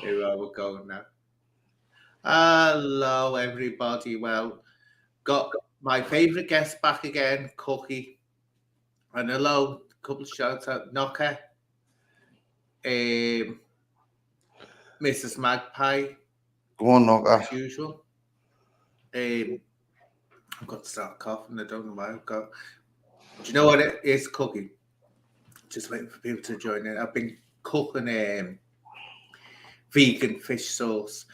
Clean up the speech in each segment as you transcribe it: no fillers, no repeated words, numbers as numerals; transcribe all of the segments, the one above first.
Here I will go now. Hello, everybody. Well, got my favourite guest back again, Cookie. And hello, couple of shouts out, Knocker, um, Mrs. Magpie, Go on, Knocker. as usual. Um, I've got to start coughing. I don't know why I've got. Do you know what it is, Cookie? Just waiting for people to join in. I've been cooking vegan fish sauce.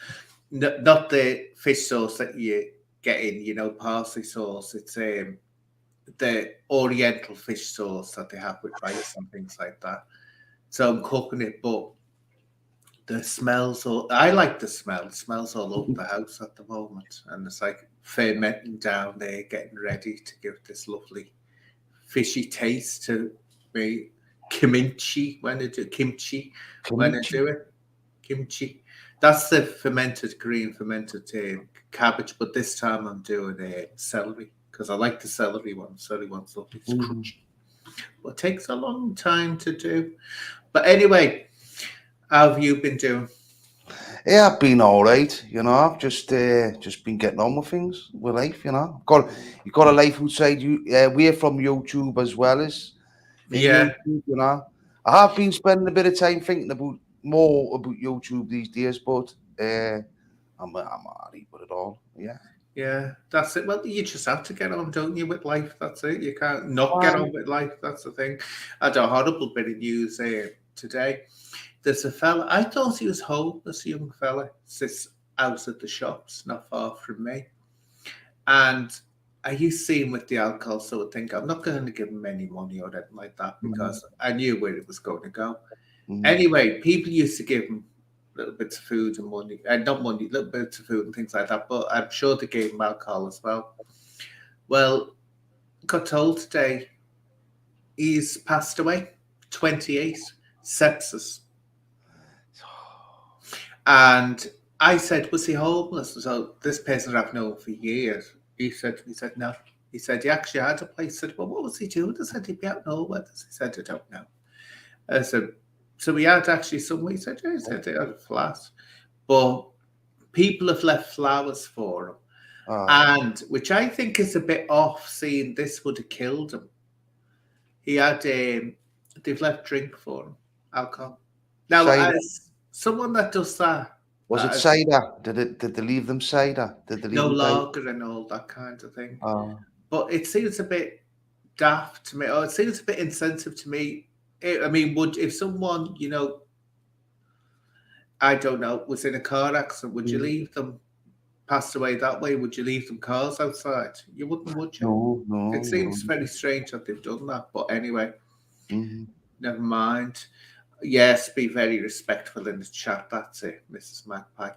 Not the fish sauce that you get in, parsley sauce. It's the oriental fish sauce that they have with rice and things like that. So I'm cooking it, but the smells all I like the smell. It smells all over the house at the moment. And it's like fermenting down there, getting ready to give this lovely fishy taste to me. Kimchi when I Kimchi. do it. Kimchi. That's the fermented cabbage, but this time I'm doing celery because I like the celery one. Celery one's lovely, it's Mm. crunchy. But it takes a long time to do. But anyway, how have you been doing? Yeah, I've been all right. I've just been getting on with things with life. You got a life outside you. We're from YouTube as well as in Yeah, YouTube. I have been spending a bit of time thinking about more about YouTube these days, but I'm alright with it all. Yeah. yeah, that's it. Well, you just have to get on, don't you, with life? That's it. You can't not get Um, on with life. That's the thing. I had a horrible bit of news today. There's a fella, I thought he was homeless, a young fella, sits out at the shops not far from me. And I used to see him with the alcohol, so I think I'm not going to give him any money or anything like that mm, because I knew where it was going to go. mm, Anyway, people used to give him little bits of food and money, and not money, little bits of food and things like that, but I'm sure they gave him alcohol as well. Well, got told today he's passed away, 28, sepsis. And I said, was he homeless? So this person I've known for years. He said no. He said he actually had a place. I said, well, what was he doing? I said he'd be out nowhere. He said, I don't know. I said, so he had actually somewhere. He said, yeah, he said he had a flat. But people have left flowers for him. aye. And which I think is a bit off, seeing this would have killed him. He had they've left drink for him, alcohol. Now, Cider. as someone that does that, Was it as cider? Did they leave them cider? Did they leave no them cider? lager and all that kind of thing. Uh, But it seems a bit daft to me, or it seems a bit insensitive to me. I mean, would if someone, I don't know, was in a car accident, would you mm, leave them passed away that way? Would you leave them cars outside? You wouldn't, would you? no, no, It you seems don't. very strange that they've done that. But anyway, Mhm. never mind. Yes, be very respectful in the chat. That's it, Mrs. Magpie.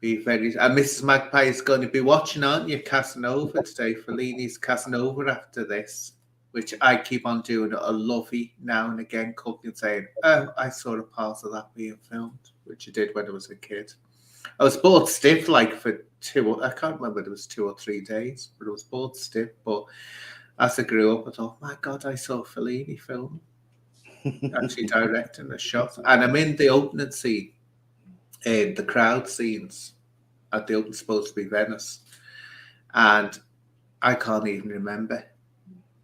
Be very. And Mrs. Magpie is going to be watching, aren't you, Casanova today? Fellini's Casanova after this, which I keep on doing a lovey now and again, cooking and saying, "Oh, I saw a part of that being filmed," which I did when I was a kid. I was bored stiff, like for two. I can't remember whether it was 2 or 3 days, but I was bored stiff. But as I grew up, I thought, "My God, I saw Fellini film actually directing a shot," and I'm in the opening scene, the crowd scenes at the open supposed to be Venice, and I can't even remember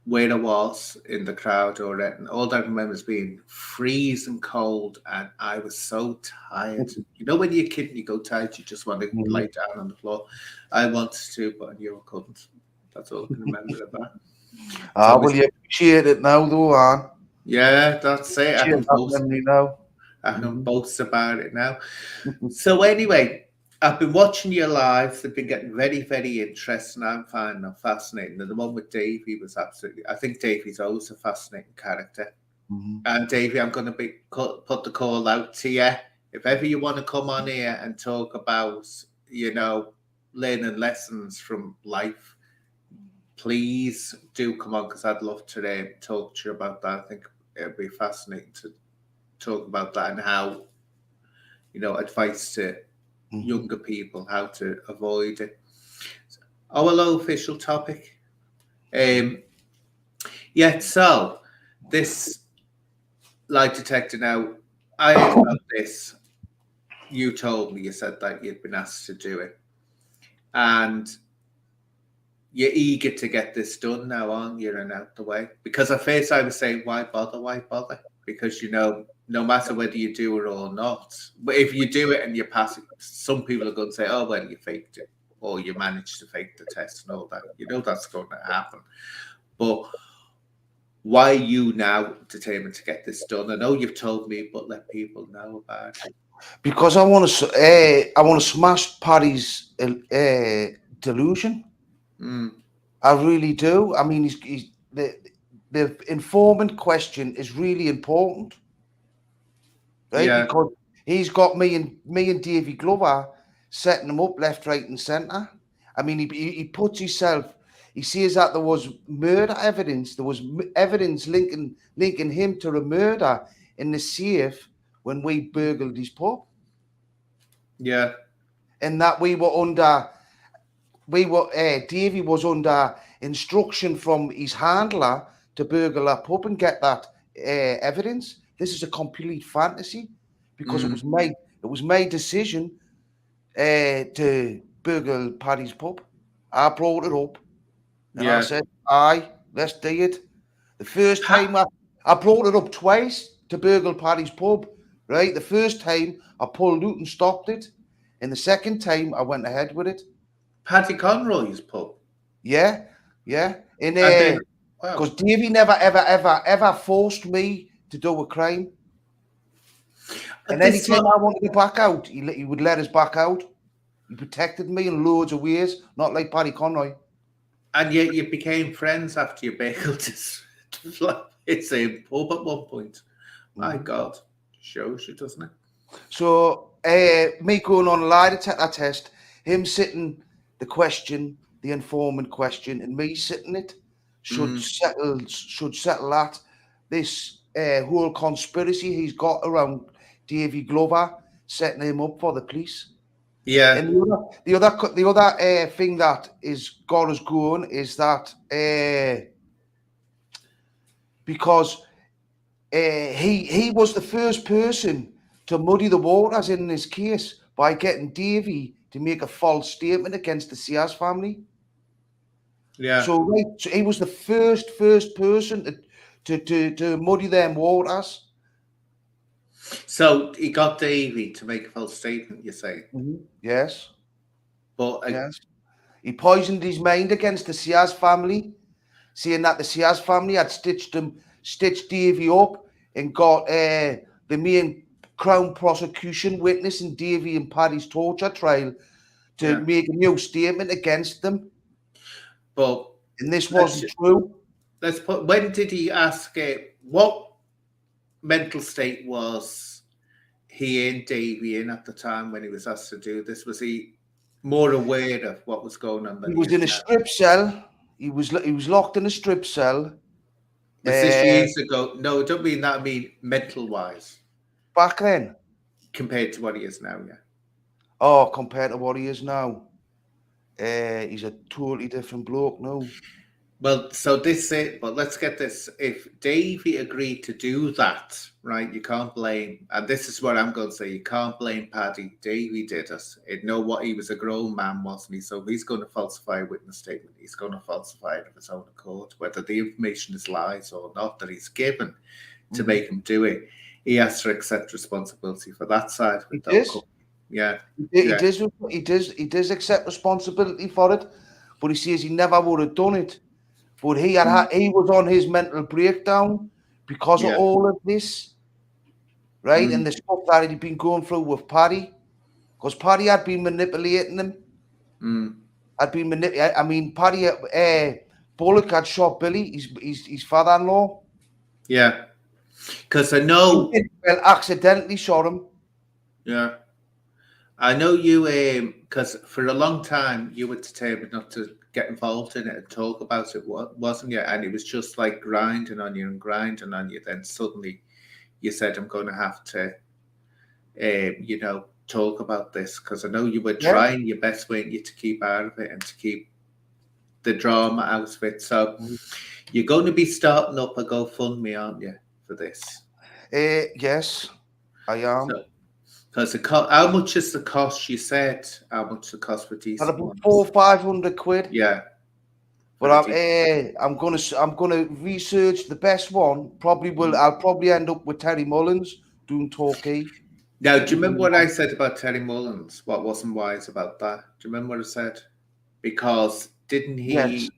where I was in the crowd or anything. All I remember is being freezing cold, and I was so tired. You know, when you're a kid and you go tired, you just want to Mhm. lie down on the floor. I wanted to, but I knew I couldn't. That's all I can remember of that. So, Well, you appreciate it now, though, Anne. yeah, that's it. Appreciate that memory now. I can Mhm. boast about it now. So anyway, I've been watching your lives. They've been getting very, very interesting. I'm finding them fascinating. And the one with Davey was absolutely. I think Davey's always a fascinating character. Mhm. And Davey, I'm going to put the call out to you. If ever you want to come on here and talk about, learning lessons from life, please do come on because I'd love to talk to you about that. I think it'd be fascinating to talk about that and how, advice to Mhm. younger people how to avoid it. Our low official topic. Um, yeah, so this lie detector now, I heard about this. you told me, you said that you'd been asked to do it, and you're eager to get this done now, aren't you, and out the way? Because at first I was saying, why bother? Why bother? Because no matter whether you do it or not, but if you do it and you pass it, some people are going to say, oh well, you faked it, or you managed to fake the test and all that. That's going to happen. But why are you now determined to get this done? I know you've told me, but let people know about it. Because I want to smash Paddy's delusion. I really do. I mean, he's the informant question is really important, right? Yeah, Because he's got me and Davy Glover setting him up left, right, and centre. I mean, he puts himself. He says that there was murder evidence. There was evidence linking him to a murder in the safe when we burgled his pub. yeah, And that Davy was under instruction from his handler to burgle that pub and get that evidence. This is a complete fantasy because it was my decision to burgle Paddy's pub. I brought it up and I yeah. said, aye, let's do it. The first time I brought it up twice to burgle Paddy's pub, right? The first time I pulled out and stopped it. And the second time I went ahead with it. Paddy Conroy's pub. Yeah. And And then, wow. because Davey never, ever forced me to do a crime. And anytime I wanted to back out, he would let us back out. He protected me in loads of ways, not like Paddy Conroy. And yet you became friends after you bailed his pub at one point. My God. Shows you, doesn't it? So, me going on a lie detector test, him sitting the question, the informant question, and me sitting it should settle that. This whole conspiracy he's got around Davy Glover, setting him up for the police. Yeah. And the other thing that is got us going is that because he was the first person to muddy the waters in this case by getting Davy to make a false statement against the Sears family. Yeah. So he was the first person to muddy them waters. So he got Davy to make a false statement, you say? Yes. But Yes. He poisoned his mind against the Sears family, saying that the Sears family had stitched Davy up and got the main Crown prosecution witness in Davy and Paddy's torture trial to make a new statement against them. And this wasn't true. When did he ask what mental state was he and Davy in at the time when he was asked to do this? Was he more aware of what was going on than he was in a strip cell? He was locked in a strip cell. Was this years ago? No, I don't mean that. I mean mental-wise. Back then? Compared to what he is now, yeah. Oh, compared to what he is now. He's a totally different bloke now. Well, so this it, but let's get this. If Davey agreed to do that, right, you can't blame, and this is what I'm going to say, you can't blame Paddy. Davey did it. He'd know what he was a grown man, wasn't he? So he's going to falsify a witness statement. He's going to falsify it of his own accord, whether the information is lies or not that he's given to make him do it. He has to accept responsibility for that side of it. He does. Yeah. He does accept responsibility for it, but he says he never would have done it. But he was on his mental breakdown because of all of this, right? And the stuff that he'd been going through with Paddy, because Paddy had been manipulating him. I mean, Paddy, Bullock had shot Billy, his father-in-law. Yeah, because I know. Well, accidentally shot him. Yeah. I know you, because for a long time you were determined not to get involved in it and talk about it, wasn't you? And it was just like grinding on you. Then suddenly you said, I'm going to have to, talk about this, because I know you were trying your best, weren't you, to keep out of it and to keep the drama out of it. So you're going to be starting up a GoFundMe, aren't you, for this? Yes, I am. Because how much is the cost? You said how much the cost for At decent about ones? 400-500 quid. Yeah. But I'm gonna research the best one. I'll probably end up with Terry Mullins doing Torquay. Now, do you remember what I said about Terry Mullins? What wasn't wise about that? Do you remember what I said? Because didn't he? Yes,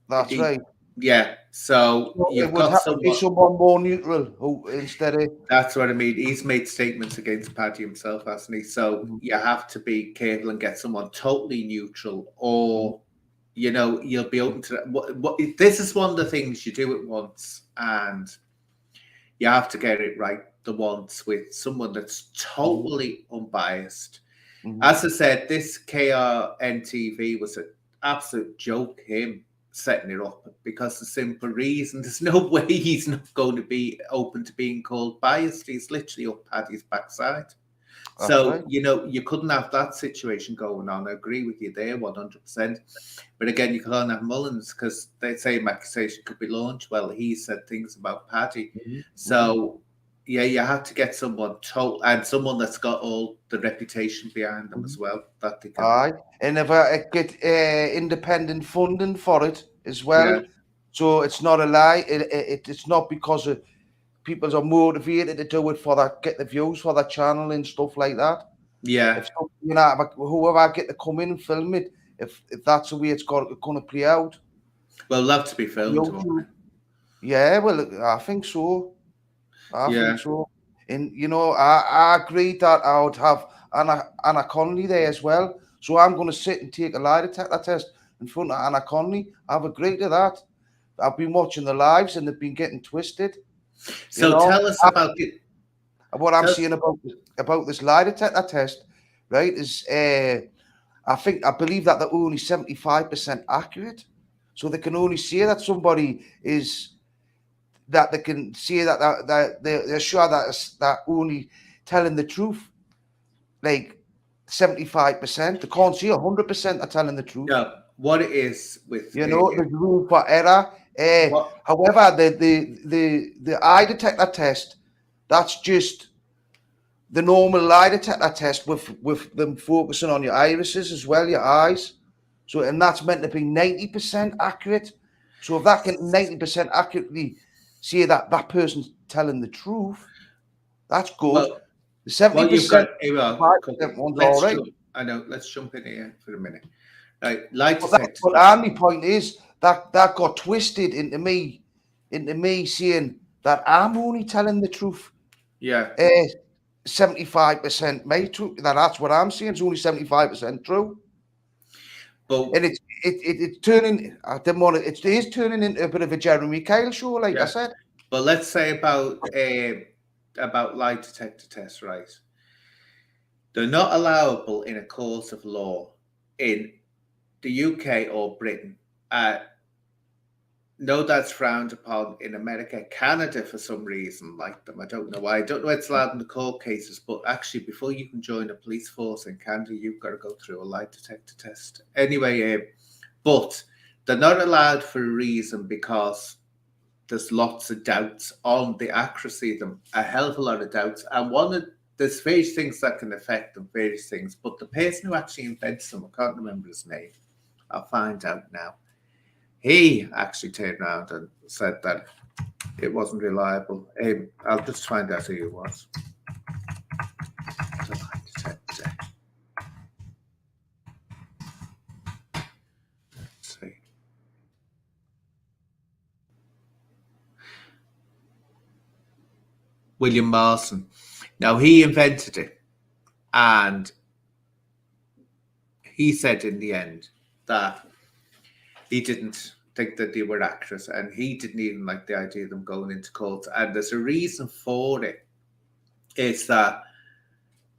that's right. Yeah. So you've it would got have to be someone more neutral who instead of. That's what I mean. He's made statements against Paddy himself, hasn't he? So you have to be careful and get someone totally neutral, or you'll be open to that. This is one of the things you do it once, and you have to get it right the once with someone that's totally unbiased. As I said, this KRNTV was an absolute joke, him setting it up, because the simple reason there's no way he's not going to be open to being called biased. He's literally up Paddy's backside. So, you couldn't have that situation going on. I agree with you there 100%. But again, you can't have Mullins because they say accusation could be launched. Well, he said things about Paddy. So, yeah, you have to get someone and someone that's got all the reputation behind them as well. That they can. Aye, and if I get independent funding for it as well, so it's not a lie. It's not because of people are motivated to do it for that, get the views for that channel and stuff like that. Yeah. If whoever I get to come in and film it, if that's the way it's going to play out. Well, love to be filmed. Yeah, well, I think so. I think so. And I agreed that I would have Anna Connolly there as well. So I'm going to sit and take a lie detector test in front of Anna Connolly. I've agreed to that. I've been watching the lives and they've been getting twisted. So tell us about it. What I'm saying about this lie detector test, right, is I believe that they're only 75% accurate. So they can only say that somebody is, that they can say that they're sure that only telling the truth, like 75%. They can't say 100% are telling the truth. No, what it is with there's room for error. However, the lie detector test, that's just the normal lie detector test with them focusing on your irises as well, your eyes. So, and that's meant to be 90% accurate. So if that can 90% accurately say that that person's telling the truth, that's good. Well, the 70% one's all right. I know. Let's jump in here for a minute. Right, but my point is that got twisted into me saying that I'm only telling the truth. Yeah. 75% mate, that's what I'm saying. It's only 75% true. But and it's turning. I didn't want it. It is turning into a bit of a Jeremy Kyle show, like I said. But let's say about lie detector tests, right? They're not allowable in a court of law in the UK or Britain. No, that's frowned upon in America. Canada, for some reason, like them. I don't know why. I don't know it's allowed in the court cases, but actually, before you can join a police force in Canada, you've got to go through a lie detector test. Anyway, but they're not allowed for a reason, because there's lots of doubts on the accuracy of them, a hell of a lot of doubts. And there's various things that can affect them, various things. But the person who actually invents them, I can't remember his name. I'll find out now. He actually turned around and said that it wasn't reliable. I'll just find out who he was. Let's see. William Marston. Now, he invented it, and he said in the end that he didn't think that they were accurate, and he didn't even like the idea of them going into court. And there's a reason for it. It's that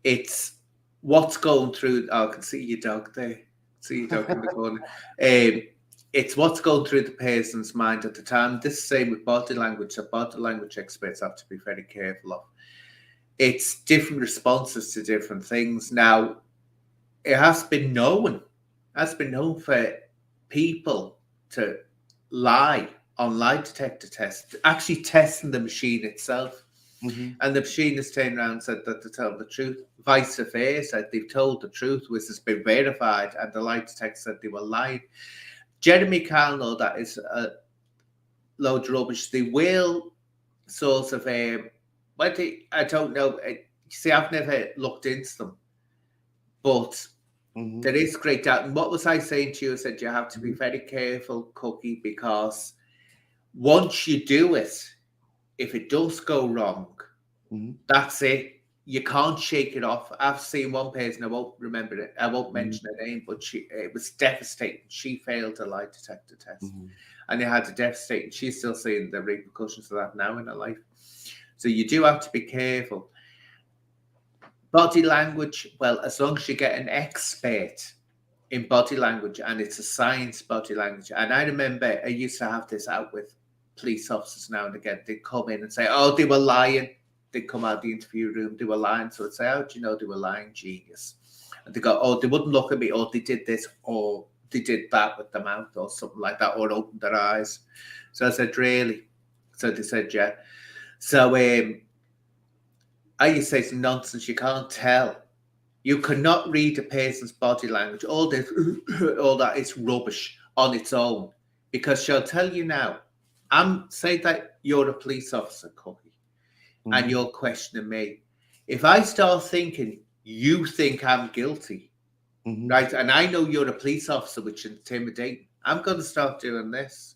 it's what's going through. Oh, I can see your dog there. See your dog in the corner. It's what's going through the person's mind at the time. This is the same with body language. So body language experts have to be very careful of. It's different responses to different things. Now, it has been known for people to lie on lie detector tests, actually testing the machine itself. And the machinist turned around and said that they tell the truth. Vice versa, they've told the truth, which has been verified, and the lie detector said they were lying. Jeremy Calno, that is a load of rubbish. They will sort of, I don't know. See, I've never looked into them, but there is great doubt. And what was I saying to you? I said you have to be very careful, Cookie, because once you do it, if it does go wrong, that's it. You can't shake it off. I've seen one person, I won't remember it, I won't mention her name, but it was devastating. She failed a lie detector test. And it had to devastate. She's still seeing the repercussions of that now in her life. So you do have to be careful. Body language, well, as long as you get an expert in body language, and it's a science body language. And I remember I used to have this out with police officers now and again. They'd come in and say, oh, they were lying. They'd come out of the interview room, they were lying. So I'd say, how do you know they were lying, genius? And they go, oh, they wouldn't look at me, or they did this, or they did that with their mouth, or something like that, or opened their eyes. So I said, really? So they said, yeah. So I used to say some nonsense. You can't tell. You cannot read a person's body language. All this, all that is rubbish on its own, because she'll tell you now. Say that you're a police officer, Cookie, and you're questioning me. If I start thinking you think I'm guilty, right, and I know you're a police officer, which is intimidating, I'm going to start doing this,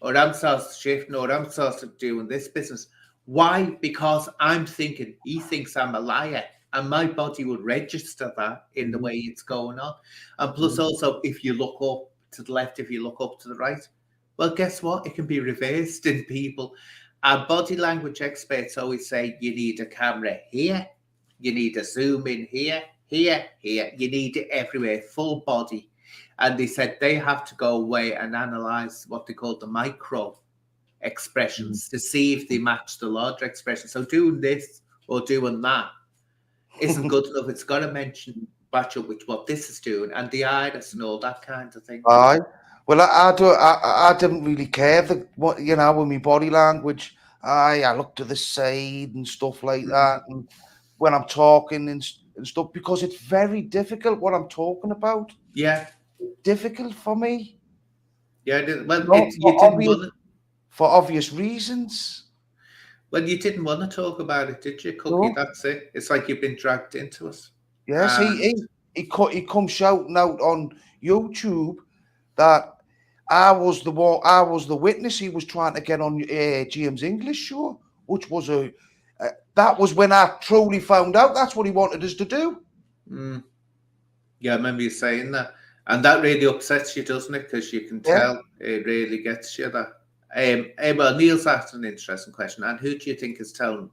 or I'm start shifting, or I'm start doing this business. Why? Because I'm thinking he thinks I'm a liar, and my body would register that in the way it's going on. And plus, also, if you look up to the left, if you look up to the right, well, guess what? It can be reversed in people. Our body language experts always say you need a camera here, you need a zoom in here, here, here. You need it everywhere, full body. And they said they have to go away and analyze what they call the micro expressions to see if they match the larger expressions. So doing this or doing that isn't good enough. It's got to match up with what this is doing and the iris and all that kind of thing. Aye. Well, I didn't really care what with my body language. I look to the side and stuff like that, and when I'm talking and stuff, because it's very difficult what I'm talking about. Yeah, difficult for me. Yeah, well, you didn't want to. For obvious reasons. Well, you didn't want to talk about it, did you, Cookie? No. That's it. It's like you've been dragged into it. Yes, he come shouting out on YouTube that I was the witness he was trying to get on James English show, which was that was when I truly found out that's what he wanted us to do. Yeah, I remember you saying that, and that really upsets you, doesn't it? Because you can tell it really gets you. That. Well, Neil's asked an interesting question, and who do you think is telling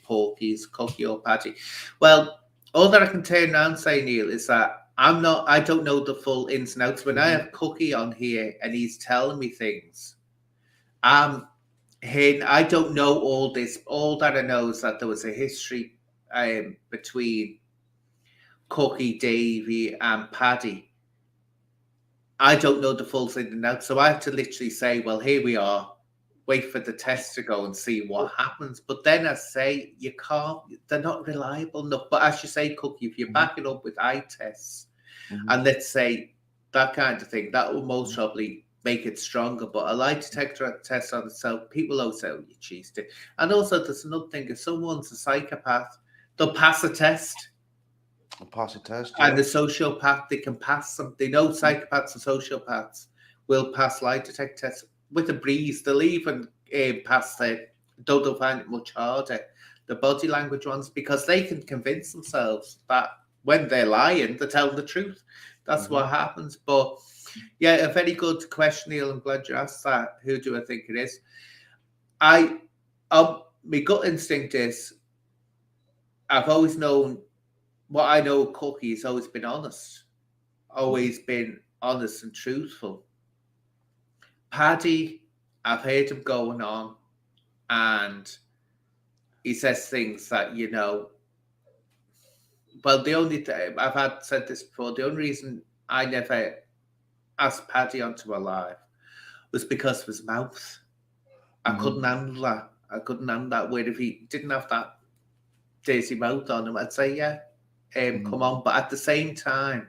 Porky's, Cookie or Paddy? Well, all that I can turn around and say, Neil, is that I don't know the full ins and outs. When I have Cookie on here and he's telling me things, I don't know all this. All that I know is that there was a history between Cookie, Davey, and Paddy. I don't know the full ins and outs, so I have to literally say, well, here we are. Wait for the test to go and see what happens. But then I say, you can't, they're not reliable enough. But as you say, Cookie, if you back it up with eye tests, and let's say that kind of thing, that will most probably make it stronger. But a lie detector test on itself, people always say, oh, you cheesed it. And also, there's another thing, if someone's a psychopath, they'll pass a test. And the sociopath, they can pass them. They know psychopaths and sociopaths will pass lie detector tests with a breeze. They'll even pass though they'll find it much harder, the body language ones, because they can convince themselves that when they're lying, they're telling the truth. That's what happens. But yeah, a very good question, Neil. I'm glad you asked that. Who do I think it is? My gut instinct is, I've always known, what I know of Cookie has always been honest. Always been honest and truthful. Paddy, I've heard him going on, and he says things that, well, the only thing, I've said this before, the only reason I never asked Paddy onto a live was because of his mouth. I couldn't handle that. I couldn't hand that word. If he didn't have that dirty mouth on him, I'd say, yeah, come on. But at the same time,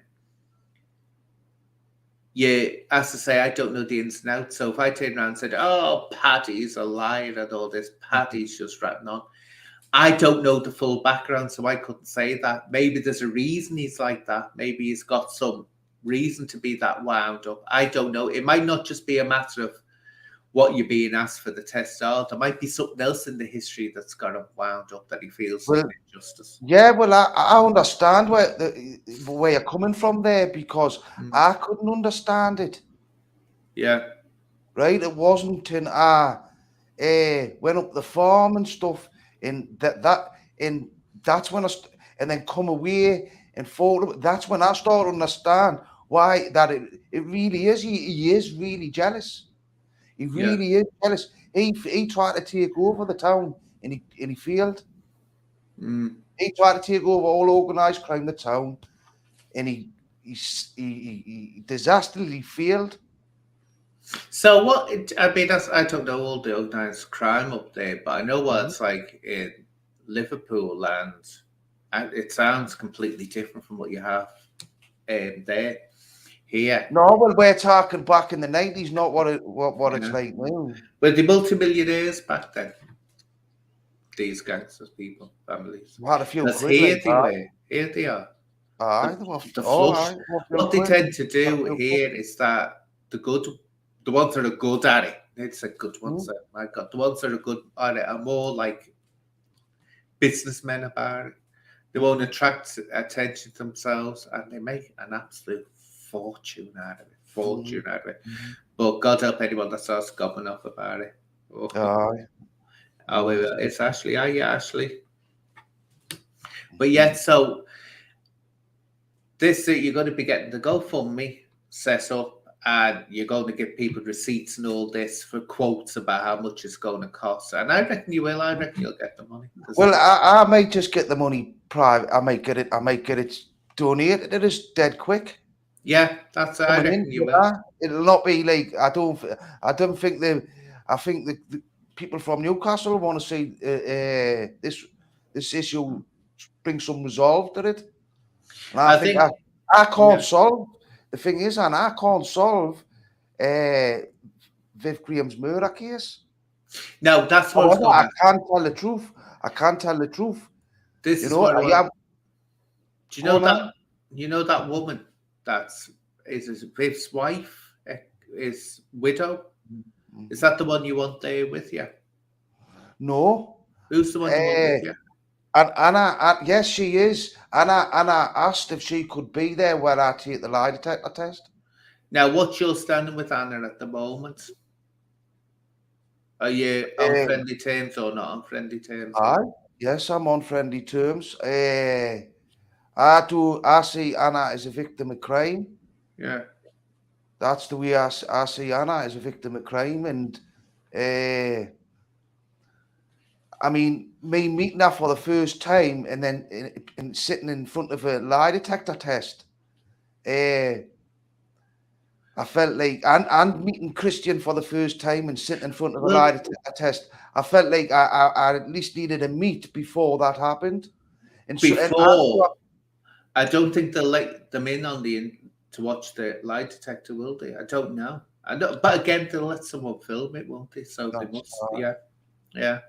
yeah, as I say, I don't know the ins and outs. So if I turned around and said, oh, Paddy's a liar and all this, Paddy's just ratting on, I don't know the full background, so I couldn't say that. Maybe there's a reason he's like that. Maybe he's got some reason to be that wound up. I don't know. It might not just be a matter of what you're being asked for the test out. There might be something else in the history that's got him wound up that he feels some injustice. Yeah, well, I understand where you're coming from there, because I couldn't understand it. Yeah. Right? It wasn't until I went up the farm and stuff, and that's when and then come away and photo. That's when I started to understand why that it really is. He is really jealous. He really is jealous. He tried to take over the town, and he failed. He tried to take over all organised crime in the town, and he disastrously failed. So what? I mean, I don't know all the organised crime up there, but I know what it's like in Liverpool, and it sounds completely different from what you have there. Here. No, well, we're talking back in the 90s, not what it's like now. Well, the multimillionaires back then. These gangsters, people, families. We had a few Here they are. The flush. What they tend to do here is that the ones that are good at it, it's a good ones. My God, the ones that are good at it are more like businessmen about it. They won't attract attention to themselves, and they make an absolute fortune out of it. But God help anyone that starts gobbling off about it. It's Ashley. Ashley. But yet, so this you're going to be getting the GoFundMe set up, and you're going to give people receipts and all this for quotes about how much it's going to cost. And I reckon you will. I reckon you'll get the money. Well, I might just get the money private. I might get it donated. It is dead quick. Yeah, that's. I reckon you will. It'll not be like I don't think I think the people from Newcastle want to see this issue bring some resolve to it. And I think I can't solve. The thing is, and I can't solve Viv Graham's murder case. No, that's what I can't tell the truth. I can't tell the truth. This is what I do you know that? You know that woman is Viv's wife, is widow? Is that the one you want there with you? No. Who's the one you want with you? Anna, yes, she is. Anna asked if she could be there when I take the lie detector test. Now, what's your standing with Anna at the moment? Are you on friendly terms or not on friendly terms? Yes, I'm on friendly terms. I see Anna as a victim of crime. Yeah. That's the way I see Anna as a victim of crime. And I mean, me meeting her for the first time and then sitting in front of a lie detector test, I felt like, and meeting Christian for the first time and sitting in front of a lie detector test, I felt like I at least needed a meet before that happened. And I don't think they'll let them in on to watch the lie detector, will they? I don't know. But again, they'll let someone film it, won't they? So they must, yeah.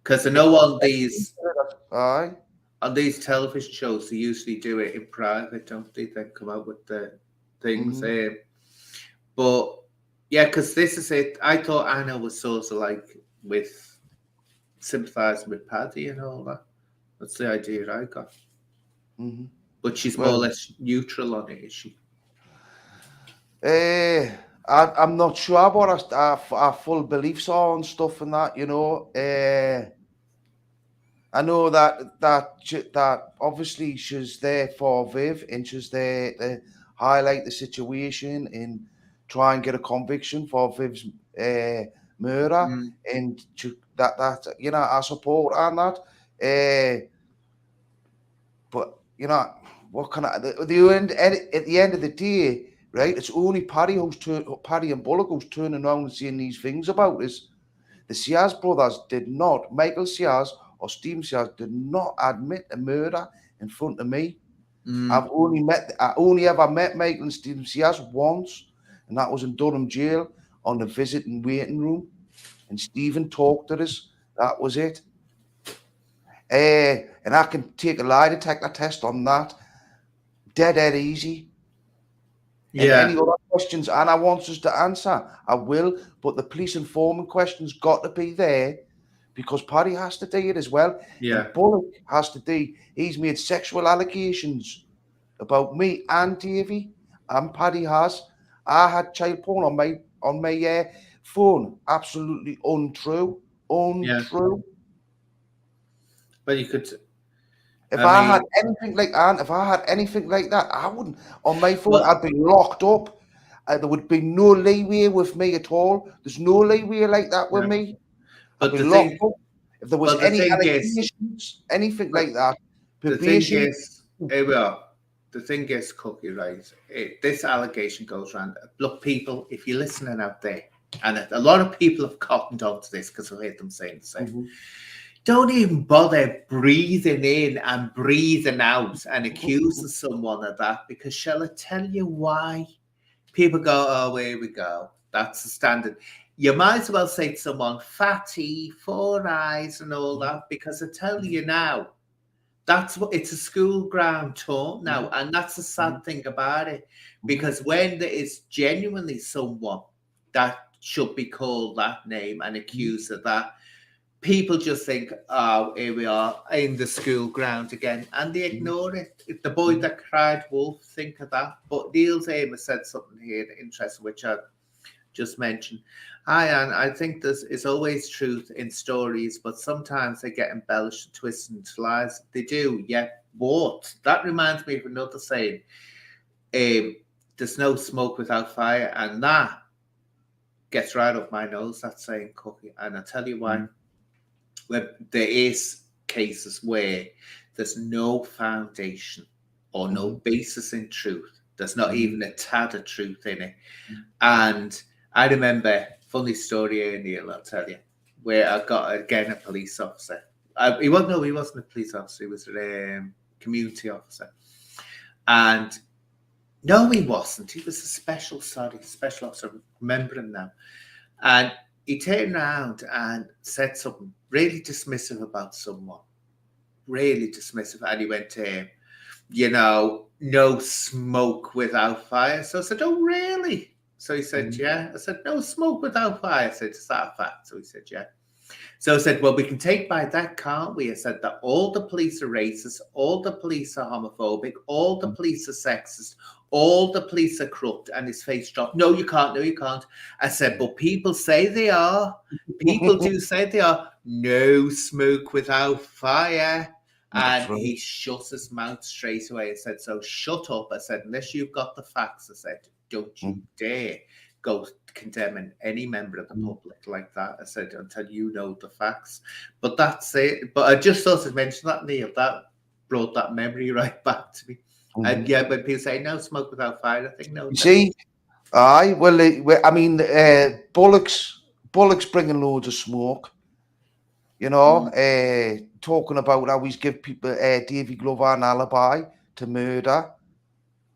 Because I know on these television shows, they usually do it in private, don't they? They come out with the things. But yeah, because this is it. I thought Anna was sort of like sympathising with Paddy and all that. That's the idea I got. But she's more or less neutral on it, is she? I'm not sure what our full beliefs are on stuff and that, you know. I know that obviously she's there for Viv, and she's there to highlight the situation and try and get a conviction for Viv's murder, and that you know, I support on that. But you know, what can at the end of the day, right? It's only Paddy and Bullock who's turning around and saying these things about us. The Sears brothers did not, Michael Sears or Stephen Sears did not admit to murder in front of me. I only ever met Michael and Stephen Sears once, and that was in Durham Jail on the visiting waiting room. And Stephen talked to us. That was it. And I can take a lie detector test on that. Dead easy. And any other questions Anna wants us to answer, I will. But the police informant question's got to be there because Paddy has to do it as well. Yeah. And Bullock has to do. He's made sexual allegations about me and Davey, and Paddy has. I had child porn on my phone. Absolutely untrue. Untrue. But you could. If I had anything like that, I wouldn't. On my phone, I'd be locked up. There would be no leeway with me at all. There's no leeway like that with me. I'd be locked up. If there was any allegations, anything like that, probation. Here we are. The thing is, Cookie, right? This allegation goes around. Look, people, if you're listening out there, and a lot of people have cottoned on to this because I've heard them saying the same. Don't even bother breathing in and breathing out and accusing someone of that, because shall I tell you why? People go, oh, here we go. That's the standard. You might as well say to someone, fatty, 4 eyes and all that, because I tell you now, that's what it's a school ground talk now. And that's the sad thing about it, because when there is genuinely someone that should be called that name and accused of that, people just think, oh, here we are in the school ground again, and they ignore it. If the boy that cried wolf, think of that. But Neil's Amos said something here interesting, which I just mentioned. Hi, Anne. I think there's always truth in stories, but sometimes they get embellished and twisted into lies. They do, yeah. What? That reminds me of another saying. There's no smoke without fire, and that gets right up my nose, that saying, Cookie. And I'll tell you why. Where there is cases where there's no foundation or no basis in truth. There's not even a tad of truth in it. And I remember, funny story here, Neil, I'll tell you, where I got, again, a police officer. He wasn't a police officer. He was a community officer. And no, he wasn't. He was a special officer. I'm remembering now. And he turned around and said something really dismissive about someone. Really dismissive. And he went to him, no smoke without fire. So I said, oh, really? So he said, yeah. I said, no smoke without fire. I said, is that a fact? So he said, yeah. So I said, well, we can take by that, can't we? I said that all the police are racist, all the police are homophobic, all the police are sexist, all the police are corrupt. And his face dropped. No, you can't. No, you can't. I said, but people say they are. People do say they are. No smoke without fire. And he shut his mouth straight away. I said, so shut up. I said, unless you've got the facts, I said, don't you dare go condemning any member of the public like that. I said, until you know the facts. But that's it. But I just thought I'd mention that, Neil. That brought that memory right back to me. And yeah, when people say no smoke without fire, I think no. You see, I mean, Bullock's bringing loads of smoke. Talking about how he's give people Davy Glover an alibi to murder,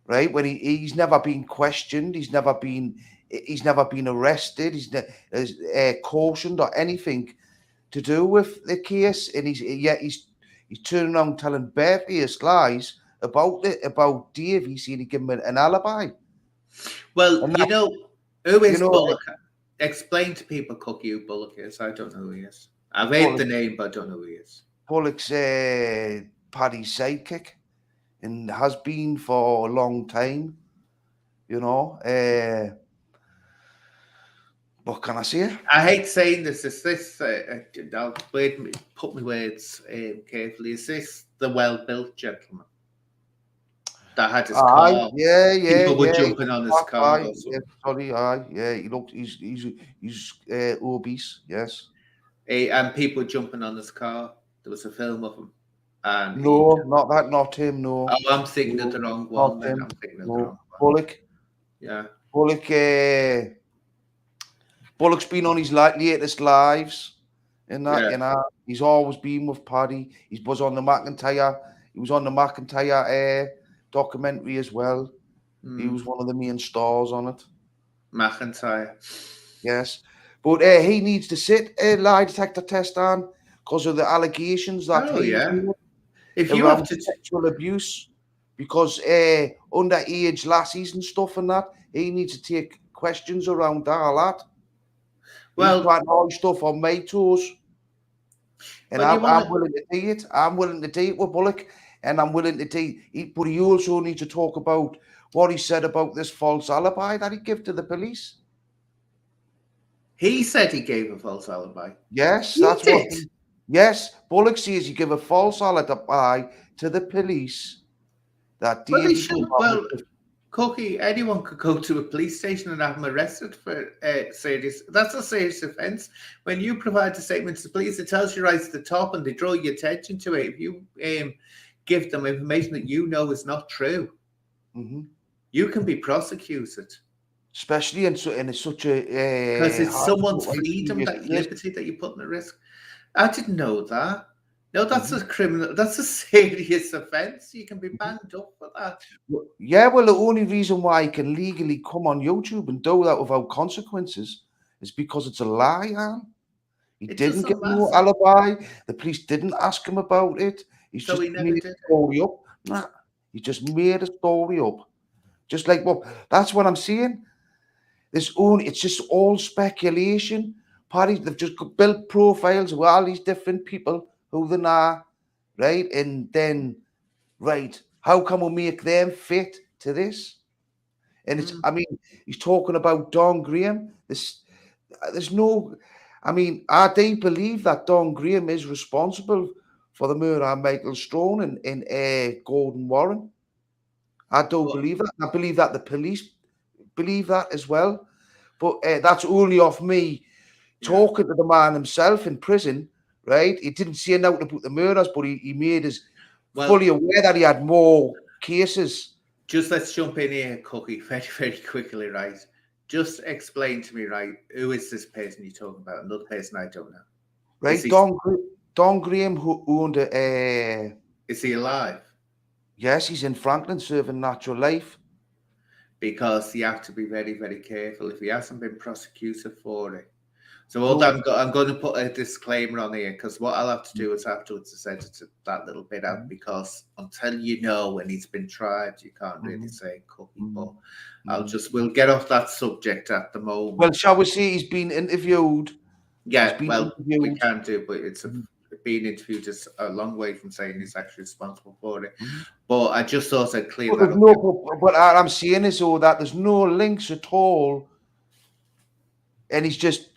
right? When he's never been questioned, he's never been arrested, he's cautioned or anything to do with the case, and he's turning around telling barefaced lies about Davy, saying he gave him an alibi. Well, who is Bullock? Explain to people, Cookie, who Bullock is. I don't know who he is. I've heard the name, but I don't know who he is. Bullock's Paddy's sidekick, and has been for a long time. What can I say? I hate saying this. Is this? I'll put my words carefully. Is this the well-built gentleman that had his car? Yeah. People were jumping on his car. He looks. He's obese. Yes. And people jumping on his car. There was a film of him. And not him. No. Oh, I'm thinking of the wrong one. Then I'm thinking of the wrong one. Bullock. Yeah. Bullock Bullock's been on his latest lives in that, Yeah. you know. He's always been with Paddy. He was on the McIntyre. He was on the McIntyre documentary as well. He was one of the main stars on it. McIntyre. Yes. But he needs to sit a lie detector test on because of the allegations that Oh, he's yeah. made If you around have to... sexual abuse. Because underage lassies and stuff and that, he needs to take questions around all that. He's Well, putting all his stuff on my toes. And well, you want I'm willing to do it. I'm willing to do it with Bullock. And I'm willing to do it. But he also needs to talk about what he said about this false alibi that he gave to the police. He said he gave a false alibi. Yes, He that's did. what. Yes, Bullock says he gave a false alibi to the police that Well, they Davy shouldn't. Well, Cookie, anyone could go to a police station and have him arrested for serious. That's a serious offence. When you provide a statement to the police, it tells you right at the top, and they draw your attention to it. If you give them information that you know is not true, you can be prosecuted. Especially in such a because it's someone's freedom, that liberty that you're putting at risk. I didn't know that. No, that's a criminal. That's a serious offence. You can be banged up for that. Yeah, well, the only reason why he can legally come on YouTube and do that without consequences is because it's a lie, Anne. He didn't get no alibi. The police didn't ask him about it. He's So just he never made did a story up. Nah, he just made a story up. Just like, well, that's what I'm saying. It's just all speculation. Parties, they've just built profiles of all these different people who they are, right? And then, right, how can we make them fit to this? And it's, I mean, he's talking about Don Graham. There's no, I mean, I do believe that Don Graham is responsible for the murder of Michael Strone and Gordon Warren. I don't believe that. I believe that the police believe that as well. But that's only off me talking to the man himself in prison, right? He didn't say nothing about the murders, but he made us fully aware that he had more cases. Just let's jump in here, Cookie, very, very quickly, right? Just explain to me, right, who is this person you're talking about? Another person I don't know. Right, Don Graham, who owned a... Is he alive? Yes, he's in Franklin serving natural life. Because you have to be very, very careful if he hasn't been prosecuted for it. So I'm going to put a disclaimer on here, because what I'll have to do is afterwards to edit that little bit out, because until you know when he's been tried, you can't really say Cookie. But we'll get off that subject at the moment. Well, shall we say he's been interviewed? Yeah, we can do, but it's being interviewed is a long way from saying he's actually responsible for it. But I just thought I'd clear that up. But I'm saying is that there's no links at all. And he's just,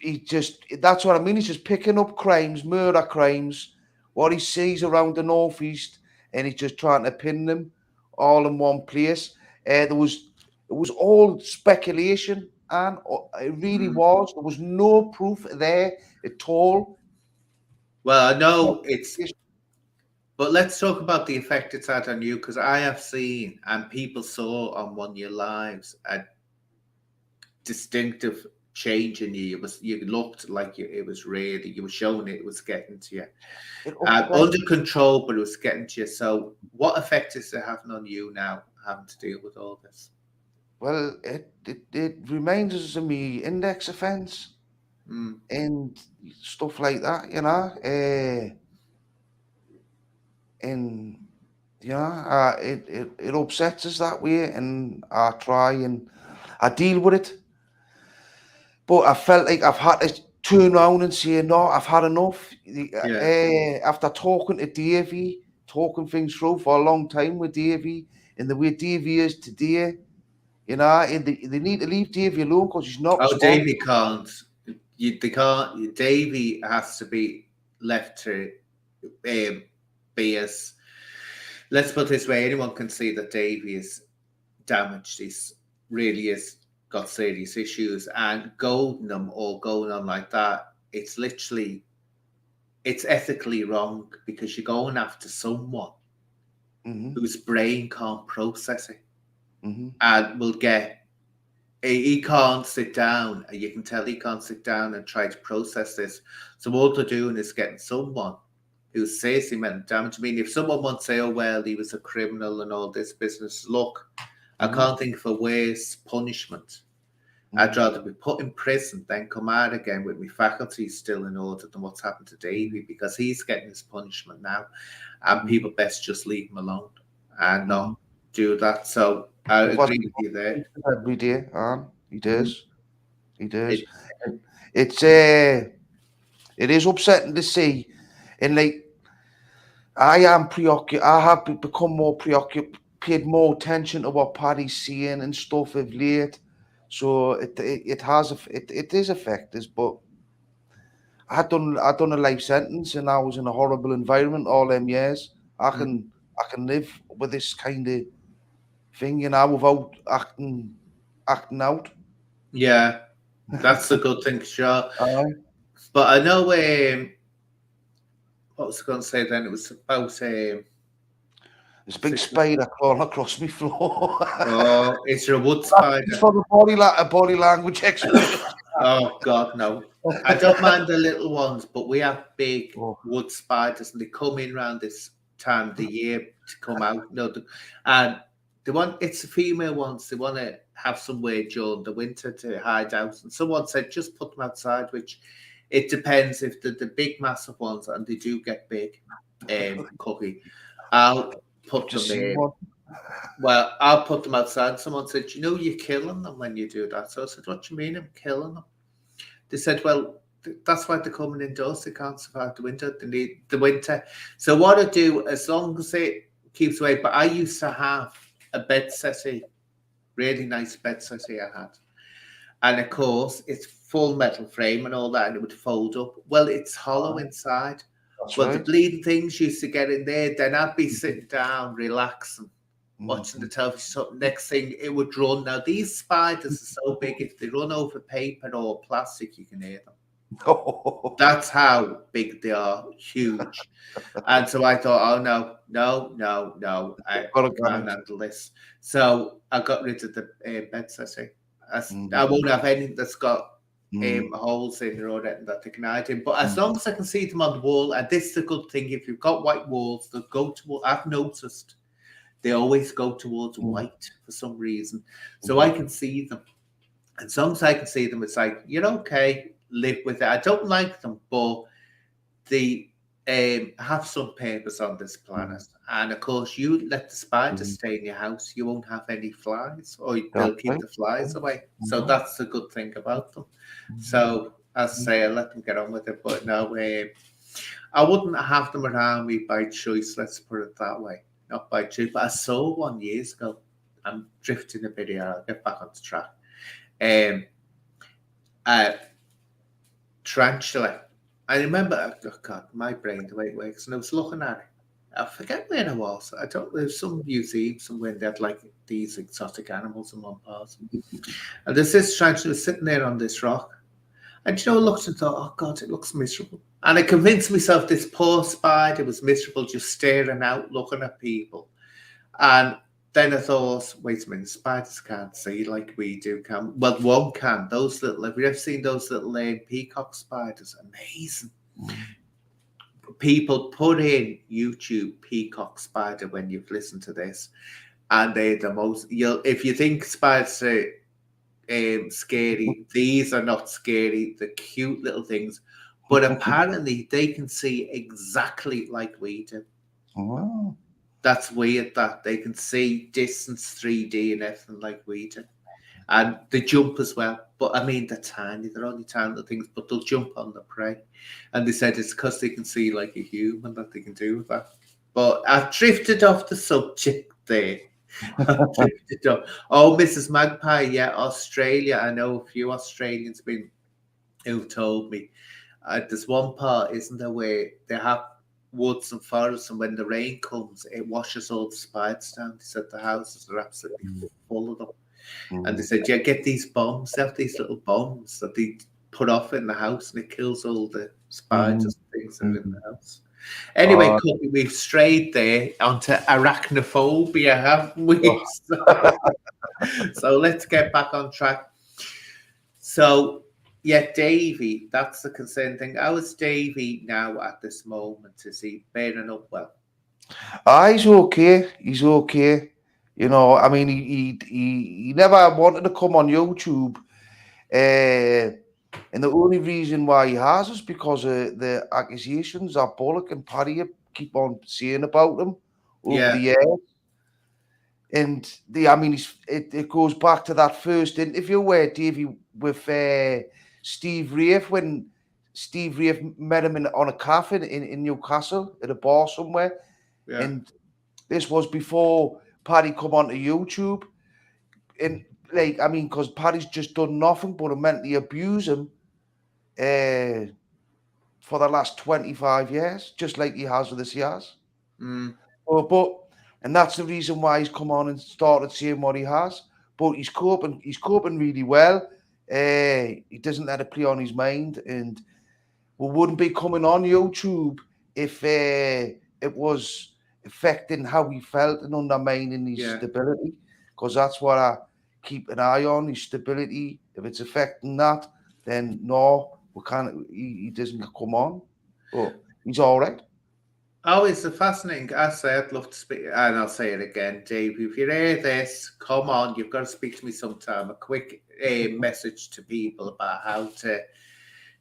that's what I mean. He's just picking up crimes, murder crimes, what he sees around the Northeast, and he's just trying to pin them all in one place. It was all speculation, and it really was. There was no proof there at all. Well, I know it's, but let's talk about the effect it's had on you, because I have seen, and people saw on One Year Lives, a distinctive change in you. You looked like it was really, you were showing it was getting to you. Under control, but it was getting to you. So what effect is it having on you now, having to deal with all this? Well, it reminds us of me index offence and stuff like that, you know. And you know, it upsets us that way, and I try and I deal with it. But I felt like I've had to turn around and say, no, I've had enough. After talking to Davey, talking things through for a long time with Davey, and the way Davey is today, you know, and they need to leave Davey alone because he's not. Oh, Davey can't. They can't. Davey has to be left to be as. Let's put it this way: anyone can see that Davey is damaged. He's really is got serious issues, and goading them or going on like that, it's literally, it's ethically wrong, because you're going after someone whose brain can't process it and will get he can't sit down. You can tell he can't sit down and try to process this. So all they're doing is getting someone who says he meant damage. I mean, if someone wants to say, oh, well, he was a criminal and all this business, look, I can't think of a worse punishment. I'd rather be put in prison than come out again with my faculties still in order than what's happened to Davy, because he's getting his punishment now, and people best just leave him alone and not do that. So I agree with you there. Every day, he does. He does. It, It is upsetting to see, and like I am preoccupied. I have become more preoccupied, paid more attention to what Paddy's saying and stuff of late. So it is affected, but I done a life sentence and I was in a horrible environment all them years. I can live with this kind of thing, without acting out. yeah, that's a good thing, sure. Aye. But I know what was I going to say then? It was about There's a big spider crawling across my floor. oh, it's your wood spider. For the body language expert. Oh God, no! I don't mind the little ones, but we have big wood spiders, and they come in around this time of the year to come out. And they want it's the female ones. They want to have somewhere during the winter to hide out. And someone said just put them outside, which it depends if the big massive ones, and they do get big. Cookie, I'll put them in. Well, I'll put them outside. Someone said, you know, you're killing them when you do that. So I said, what do you mean I'm killing them? They said, well, that's why they're coming indoors. They can't survive the winter. They need the winter. So what I do, as long as it keeps away, but I used to have a bed settee, really nice bed settee I had. And of course, it's full metal frame and all that, and it would fold up. Well, it's hollow inside. Well, the bleeding things used to get in there. Then I'd be sitting down, relaxing, watching the television. So next thing, it would run. Now, these spiders are so big, if they run over paper or plastic, you can hear them. That's how big they are, huge. And so I thought, oh, no, I can't handle this. So I got rid of the bed settee. I won't have anything that's got holes in or anything that they can hide in. But as long as I can see them on the wall, and this is a good thing, if you've got white walls, they'll go to. I've noticed they always go towards white for some reason. So I can see them. And as long as I can see them, it's like, you're okay, live with it. I don't like them, but they have some purpose on this planet. And of course, you let the spiders stay in your house, you won't have any flies, or they'll keep the flies away. So that's the good thing about them. So as I say, I let them get on with it. But no, I wouldn't have them around me by choice, let's put it that way. Not by choice. But I saw one years ago. I'm drifting a bit here. I'll get back on the track. Tarantula. I remember, oh God, my brain, the way it works, and I was looking at it. I forget where I was. I don't. There's some museum somewhere that had like these exotic animals in one part. And there's this tarantula sitting there on this rock. And I looked and thought, oh God, it looks miserable. And I convinced myself this poor spider was miserable, just staring out, looking at people. And then I thought, wait a minute, spiders can't see like we do, can? Well, one can. Those little, have you ever seen those little peacock spiders? Amazing. People put in YouTube peacock spider when you've listened to this, and they're the most. If you think spiders are scary, these are not scary. They're cute little things, but apparently they can see exactly like we do. Wow. That's weird that they can see distance 3D and everything like we do. And they jump as well. But I mean, they're tiny. They're only tiny little things, but they'll jump on the prey. And they said it's because they can see like a human that they can do that. But I've drifted off the subject there. I've drifted off. Oh, Mrs. Magpie, yeah, Australia. I know a few Australians who've told me. There's one part, isn't there, where they have woods and forests, and when the rain comes, it washes all the spiders down. They said the houses are absolutely full of them. And they said, yeah, get these bombs. They have these little bombs that they put off in the house, and it kills all the spiders and things that are in the house. Anyway, Cookie, we've strayed there onto arachnophobia, haven't we? So let's get back on track. So, yeah, Davy, that's the concern thing. How is Davy now at this moment? Is he bearing up well? He's okay. He's okay. You know, I mean, he never wanted to come on YouTube. And the only reason why he has is because of the accusations that Bullock and Paddy keep on saying about him over the Yeah, years. And I mean, it goes back to that first interview where Davey with Steve Rafe, when Steve Rafe met him on a cafe in Newcastle at a bar somewhere. yeah. And this was before Paddy come onto YouTube. And like, I mean, because Paddy's just done nothing but mentally abuse him for the last 25 years, just like he has with the CS. Mm, But and that's the reason why he's come on and started saying what he has. But he's coping. He's coping really well. He doesn't let it play on his mind, and we wouldn't be coming on YouTube if it was affecting how he felt and undermining his yeah. stability. Because that's what I keep an eye on, his stability. If it's affecting that, then no, we can't. He doesn't come on. But he's all right. Oh, it's a fascinating. I say I'd love to speak, and I'll say it again, Dave. If you hear this, come on, you've got to speak to me sometime. A quick message to people about how to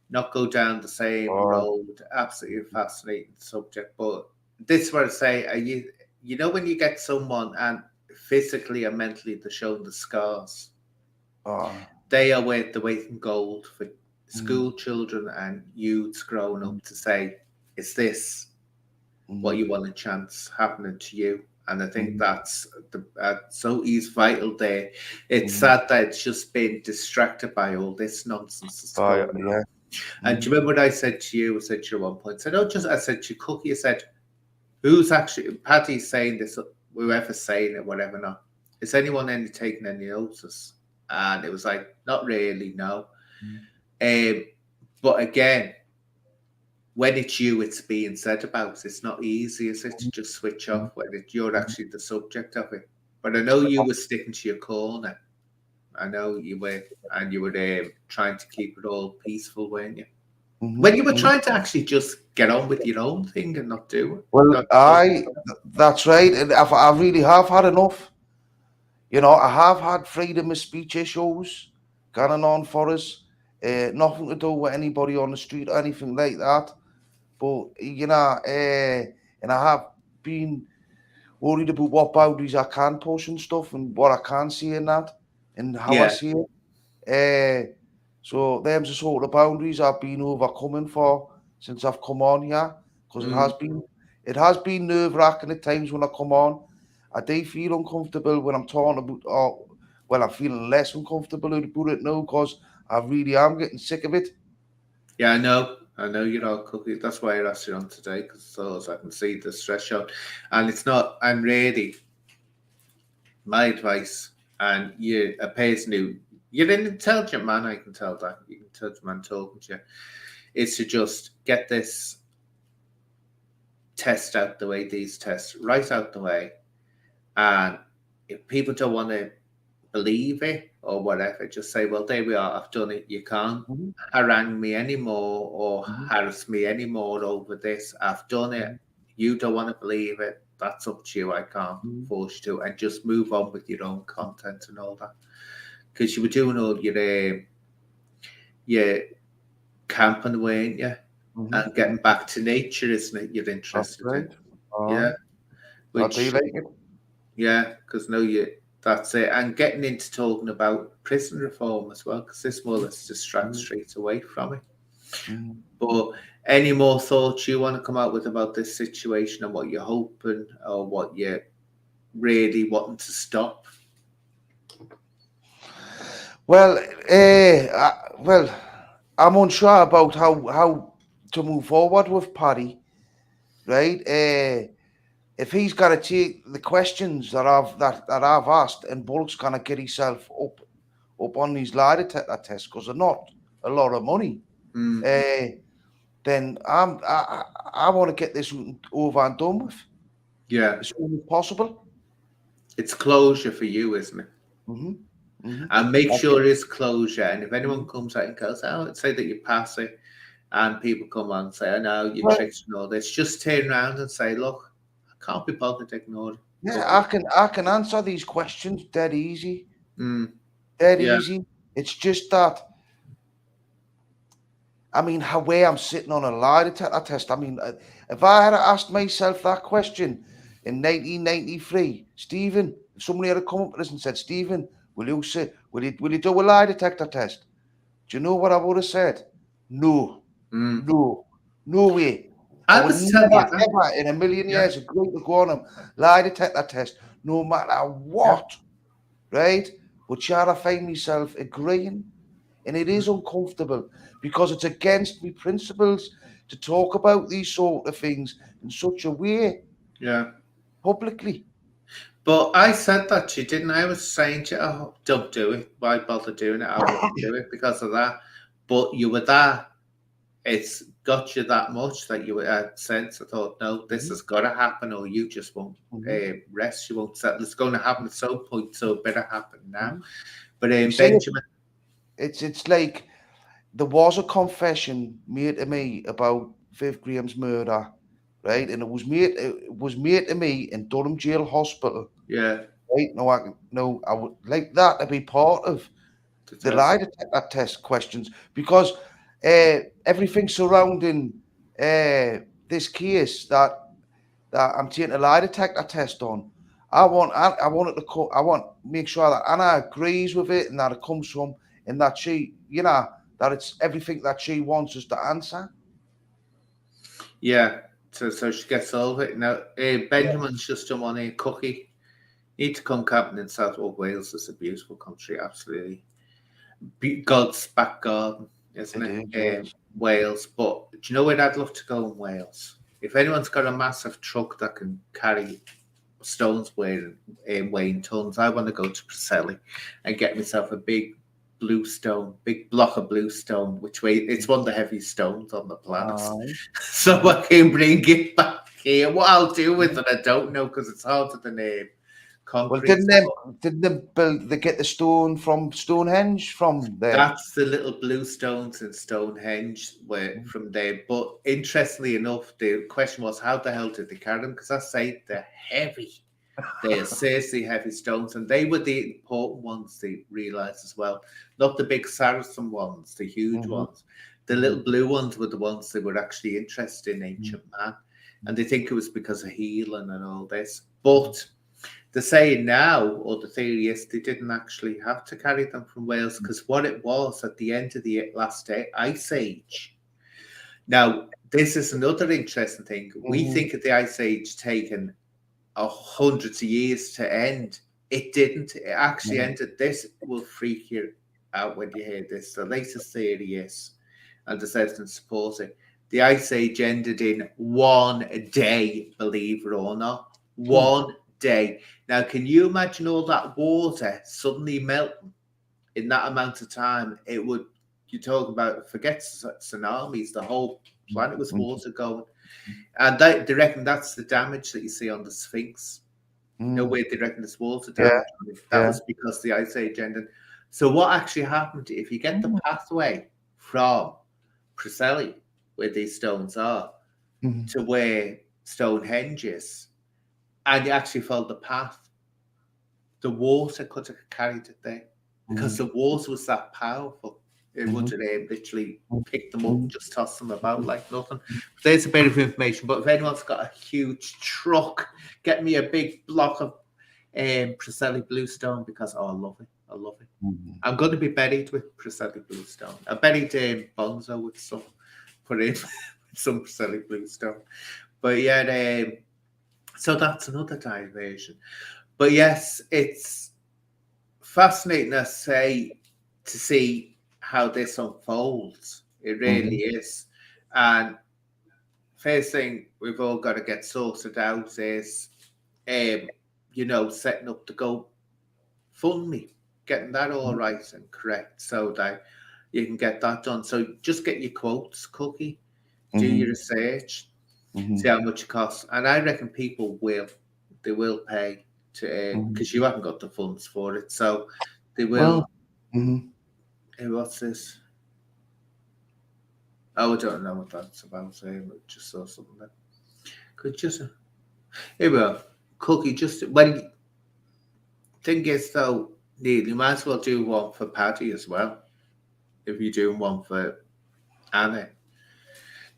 not go down the same Oh, road. Absolutely fascinating subject. But this is what I say: are you know, when you get someone and physically and mentally they're showing the scars, oh, they are worth the weight in gold for mm, school children and youths growing up to say, "Is this what mm, you want a chance happening to you?" And I think mm, that's so he's vital there. It's mm. sad that it's just been distracted by all this nonsense that's Oh, going on. yeah. And do Mm, you remember what I said to you? I said to you at one point, I said, "Oh, just," I said to Cookie, I said, "Who's actually Paddy's saying this, whoever's saying it, whatever not. Is anyone taking any notice?" And it was like, not really, no. mm, Um, but again, when it's you, it's being said about. It's not easy, is it, to just switch mm, off when you're mm. actually the subject of it. But I know you were sticking to your corner. I know you were, and you were trying to keep it all peaceful, weren't you? When Mhm, you were mhm. trying to actually just get on with your own thing and not do it, Well, not talk about it. that's right. And I really have had enough. You know, I have had freedom of speech issues going on for us. Nothing to do with anybody on the street or anything like that. But, and I have been worried about what boundaries I can push and stuff and what I can see in that and how I Yeah. see it. So them's the sort of boundaries I've been overcoming for since I've come on here, because Mm. it has been nerve wracking at times when I come on. I do feel uncomfortable when I'm talking about, or well, I'm feeling less uncomfortable about it now because I really am getting sick of it. Yeah, I know. I know you're all cookie. That's why I asked you on today, because so as I can see the stress shown. And it's not, and really, my advice, and you, a person who, you're an intelligent man, I can tell that. You can tell the man talking to you, is to just get this test out the way, these tests right out the way. And if people don't want to believe it or whatever, just say, well, there we are, I've done it. You can't Mhm, harangue me anymore or mhm, harass me anymore over this. I've done it. mhm, You don't want to believe it. That's up to you. I can't mhm, force you to. And just move on with your own content and all that. Because you were doing all your camping, weren't you? mhm, And getting mhm. back to nature, isn't it? You're That's interested in. right. Yeah. I do Which, like it. yeah, because no, you, that's it. And getting into talking about prison reform as well, because this more or less distracts Mhm, straight away from it. mhm. But any more thoughts you want to come out with about this situation and what you're hoping or what you're really wanting to stop? Well, well, I'm unsure about how to move forward with Paddy, right? If he's got to take the questions that I've asked, and Bullock's gonna get himself up on these lie detector tests because they're not a lot of money, Mm, uh, then I want to get this over and done with yeah, as soon as possible. it's closure for you, isn't it? And make sure there's closure. And if anyone comes out and goes, oh, say that you pass it, and people come on and say, I know you tricked and all this, just turn around and say, look, I can't be bothered ignoring. Yeah, I can answer these questions dead easy. Dead easy. It's just that, I mean, where I'm sitting on a lie detector test. I mean, if I had asked myself that question in 1993, Stephen, if somebody had come up to us and said, Stephen, will you do a lie detector test? Do you know what I would have said? No, no way. I would never, ever in a million years agree to go on a lie detector test, no matter what, right? But shall I find myself agreeing? And it is uncomfortable because it's against my principles to talk about these sort of things in such a way. Yeah. Publicly. But I said that to you, didn't I? I was saying to you, oh, don't do it. Why bother doing it? I wouldn't do it because of that. But you were there. It's got you that much that you had sense. I thought, no, this has got to happen, or you just won't rest. You won't settle. It's going to happen at some point, so it better happen now. But Benjamin, it's like there was a confession made to me about Viv Graham's murder, right? And it was made to me in Durham Jail Hospital. Yeah. Right? I would like that to be part of the lie detector test questions, because everything surrounding this case that I'm taking a lie detector test on, I want make sure that Anna agrees with it and that it comes from, and that she, that it's everything that she wants us to answer. Yeah, so she gets all of it. Now, Benjamin's just done one cookie. Need to come camping in South Wales. It's a beautiful country, absolutely. God's back garden, isn't it? Wales. But do you know where I'd love to go in Wales? If anyone's got a massive truck that can carry stones weighing tons, I want to go to Preseli and get myself a big block of blue stone, it's one of the heaviest stones on the planet. So I can bring it back here. What I'll do with it, I don't know, because it's harder than concrete. Well, didn't they get the stone from Stonehenge from there? That's the little blue stones in Stonehenge from there. But interestingly enough, the question was, how the hell did they carry them? Because I say they're heavy. They are seriously heavy stones, and they were the important ones they realised as well. Not the big Saracen ones, the huge ones. The little blue ones were the ones they were actually interested in ancient man. And they think it was because of healing and all this. But they're saying now, or the theory is, they didn't actually have to carry them from Wales, because what it was at the end of the last ice age. Now, this is another interesting thing. We think of the ice age taken hundreds of years to end. It didn't. It actually ended. This will freak you out when you hear this. The latest theory is, and there's evidence supporting, the ice age ended in 1 day, believe it or not. 1 day. Now, can you imagine all that water suddenly melting in that amount of time? You're talking about, forget tsunamis, the whole planet was water going. And they reckon that's the damage that you see on the Sphinx. No way they reckon there's water damage. That was because the ice age ended. So what actually happened, if you get the pathway from Preseli, where these stones are, to where Stonehenge is, and you actually followed the path, the water could have carried it there, because the water was that powerful. It would have literally picked them up and just tossed them about like nothing. But there's a bit of information. But if anyone's got a huge truck, get me a big block of Preseli bluestone, because I love it. I love it. I'm going to be buried with Preseli bluestone. I buried Bonzo with some, put in some Preseli bluestone. But yeah, so that's another diversion. But yes, it's fascinating, I say, to see how this unfolds. It really is. And first thing we've all got to get sorted out is, setting up the GoFundMe, getting that all right and correct so that you can get that done. So just get your quotes, Cookie, do your research, see how much it costs. And I reckon people will pay because you haven't got the funds for it. So they will. Well, mhm. Hey, what's this? Oh, I don't know what that's about. I just saw something there. Could just. Hey, well, Cookie, just when thing is though, Neil, you might as well do one for Paddy as well. If you're doing one for Anna.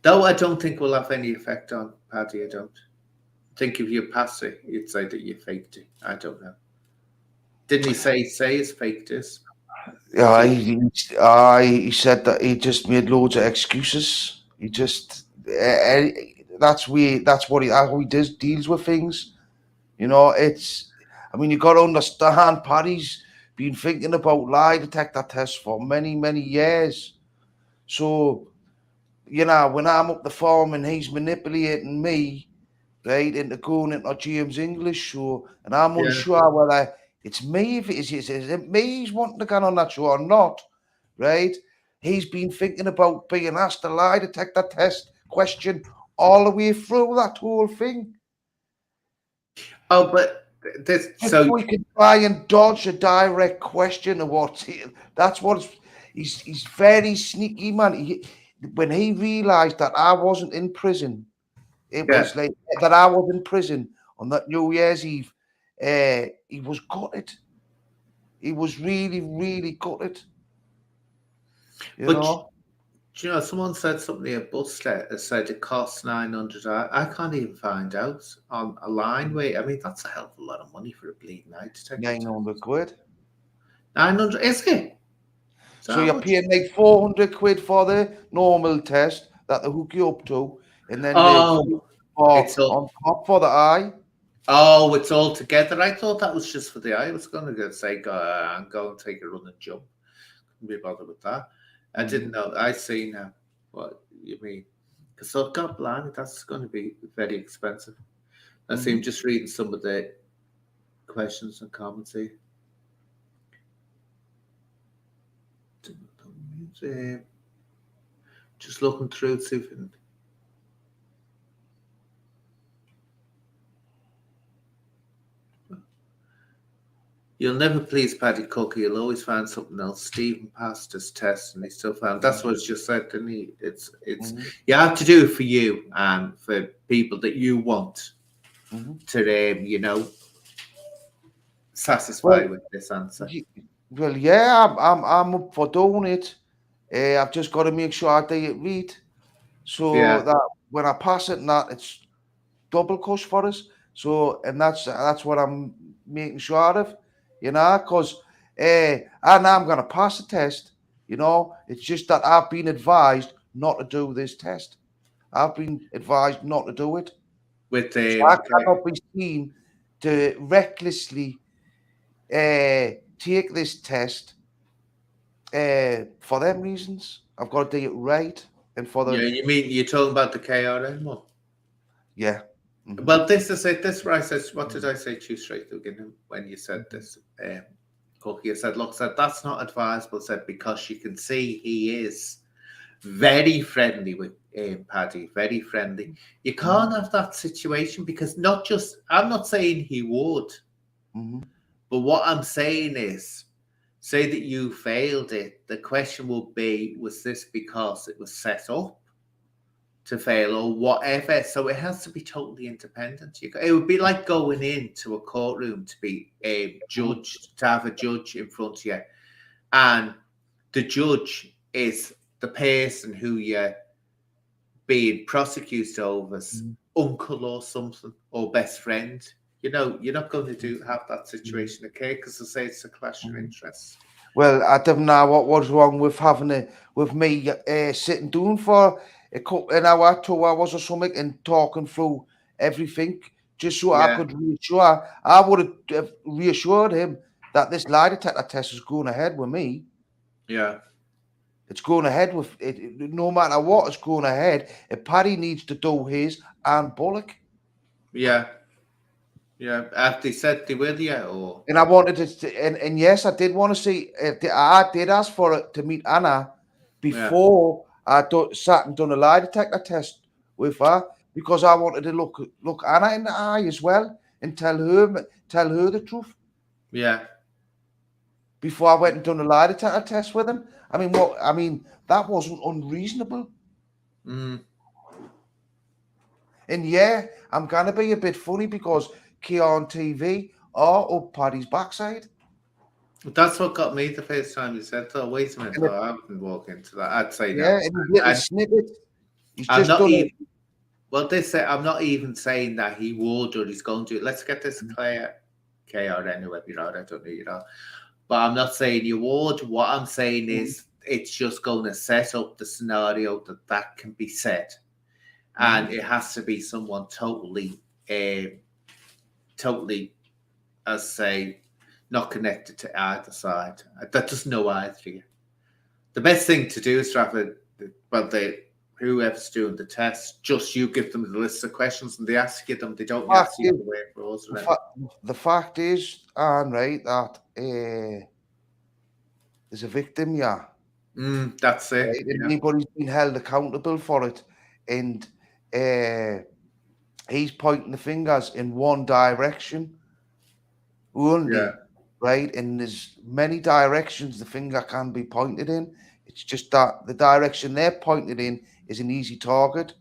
Though I don't think will have any effect on Paddy, I don't. Think if you pass it, you'd say that you faked it. I don't know. Didn't he say it's faked this? Yeah, he said that he just made loads of excuses. He just that's what how he deals with things. You know, I mean, you got to understand, Paddy's been thinking about lie detector tests for many years. So, you know, when I'm up the farm and he's manipulating me, right, into going into James English show, and I'm Yeah. unsure whether it's me, if is it me he's wanting to get on that show or not, right? He's been thinking about being asked a lie detector test question all the way through that whole thing. Oh, but this Just so so he can try and dodge a direct question of that's what he's very sneaky, man. When he realised that I wasn't in prison, it yeah. was like that I was in prison on that New Year's Eve. He was gutted. He was really gutted. You But know. do you know, someone said something a bus letter said it costs 900. I can't even find out on a line. Wait, I mean that's a hell of a lot of money for a bleeding eye detector. 900 quid. 900 is it? Is So that you're much? paying like 400 quid for the normal test that they hook you up to, and then the Oh, it's for all. on top for the eye. Oh, it's all together. I thought that was just for the eye. I was going to say, I'm going to take a run and jump. Couldn't be bothered with that. I didn't know. I see now what you mean. Because I've got blind. That's going to be very expensive. I see. I'm just reading some of the questions and comments here. Just looking through to see if you'll never please Paddy Cook. You'll always find something else. Stephen passed his test and he still found. That's what it's just said, didn't he? It's you have to do it for you and for people that you want to satisfy with this answer. Well, yeah, I'm up for doing it. I've just got to make sure I do it right, so Yeah, that when I pass it, and that it's double cuss for us. So, and that's what I'm making sure of, because I know I'm going to pass the test. It's just that I've been advised not to do this test. I've been advised not to do it. with So I okay. cannot be seen to recklessly take this test for them reasons. I've got to do it right, and for Yeah, the you mean you're talking about the KRM one? yeah. Well, this is it. This right says. What did I say to you straight at the beginning when you said this? Cookie said, "Look, said that's not advisable." Said because you can see he is very friendly with Paddy, very friendly. You can't have that situation because not just. I'm not saying he would, but what I'm saying is, say that you failed it. The question will be: was this because it was set up to fail or whatever? So it has to be totally independent. It would be like going into a courtroom to be judged, to have a judge in front of you, and the judge is the person who you're being prosecuted over's uncle or something or best friend. You're not going to have that situation occur because I say it's a clash of interests. Well, I don't know what was wrong with with me sitting down for an hour, 2 hours or something, and talking through everything, just so I Yeah, could reassure. I would have reassured him that this lie detector test is going ahead with me. yeah, It's going ahead with it, no matter what. It's going ahead. If Paddy needs to do his and Bullock, yeah, yeah. Have they said they will, yeah, or and I wanted to, and yes, I did want to see. I did ask for it to meet Anna yeah, before sat and done a lie detector test with her because I wanted to look Anna in the eye as well and tell her the truth Yeah. before I went and done a lie detector test with him. I mean, that wasn't unreasonable. Mm. And yeah, I'm gonna be a bit funny because on TV are up Paddy's backside. That's what got me the first time you said, "Oh, wait a minute, And I haven't walked into that." I'd say no. yeah, and his little And snippet. He's I'm just not done even. it. Well, I'm not even saying that he would or he's going to. Let's get this clear. KRN, whoever you are, I don't know you know. But I'm not saying you would. What I'm saying is it's just going to set up the scenario that can be said. And it has to be someone totally, as say, not connected to either side. That doesn't know either of you. The best thing to do is to have whoever's doing the test, just you give them the list of questions and they ask you them. They don't ask you the way for us. The fact is, Anne, right, that there's a victim, yeah. That's it. Right? And Yeah. anybody's been held accountable for it. And he's pointing the fingers in one direction only. Yeah. Right? And there's many directions the finger can be pointed in. It's just that the direction they're pointed in is an easy target.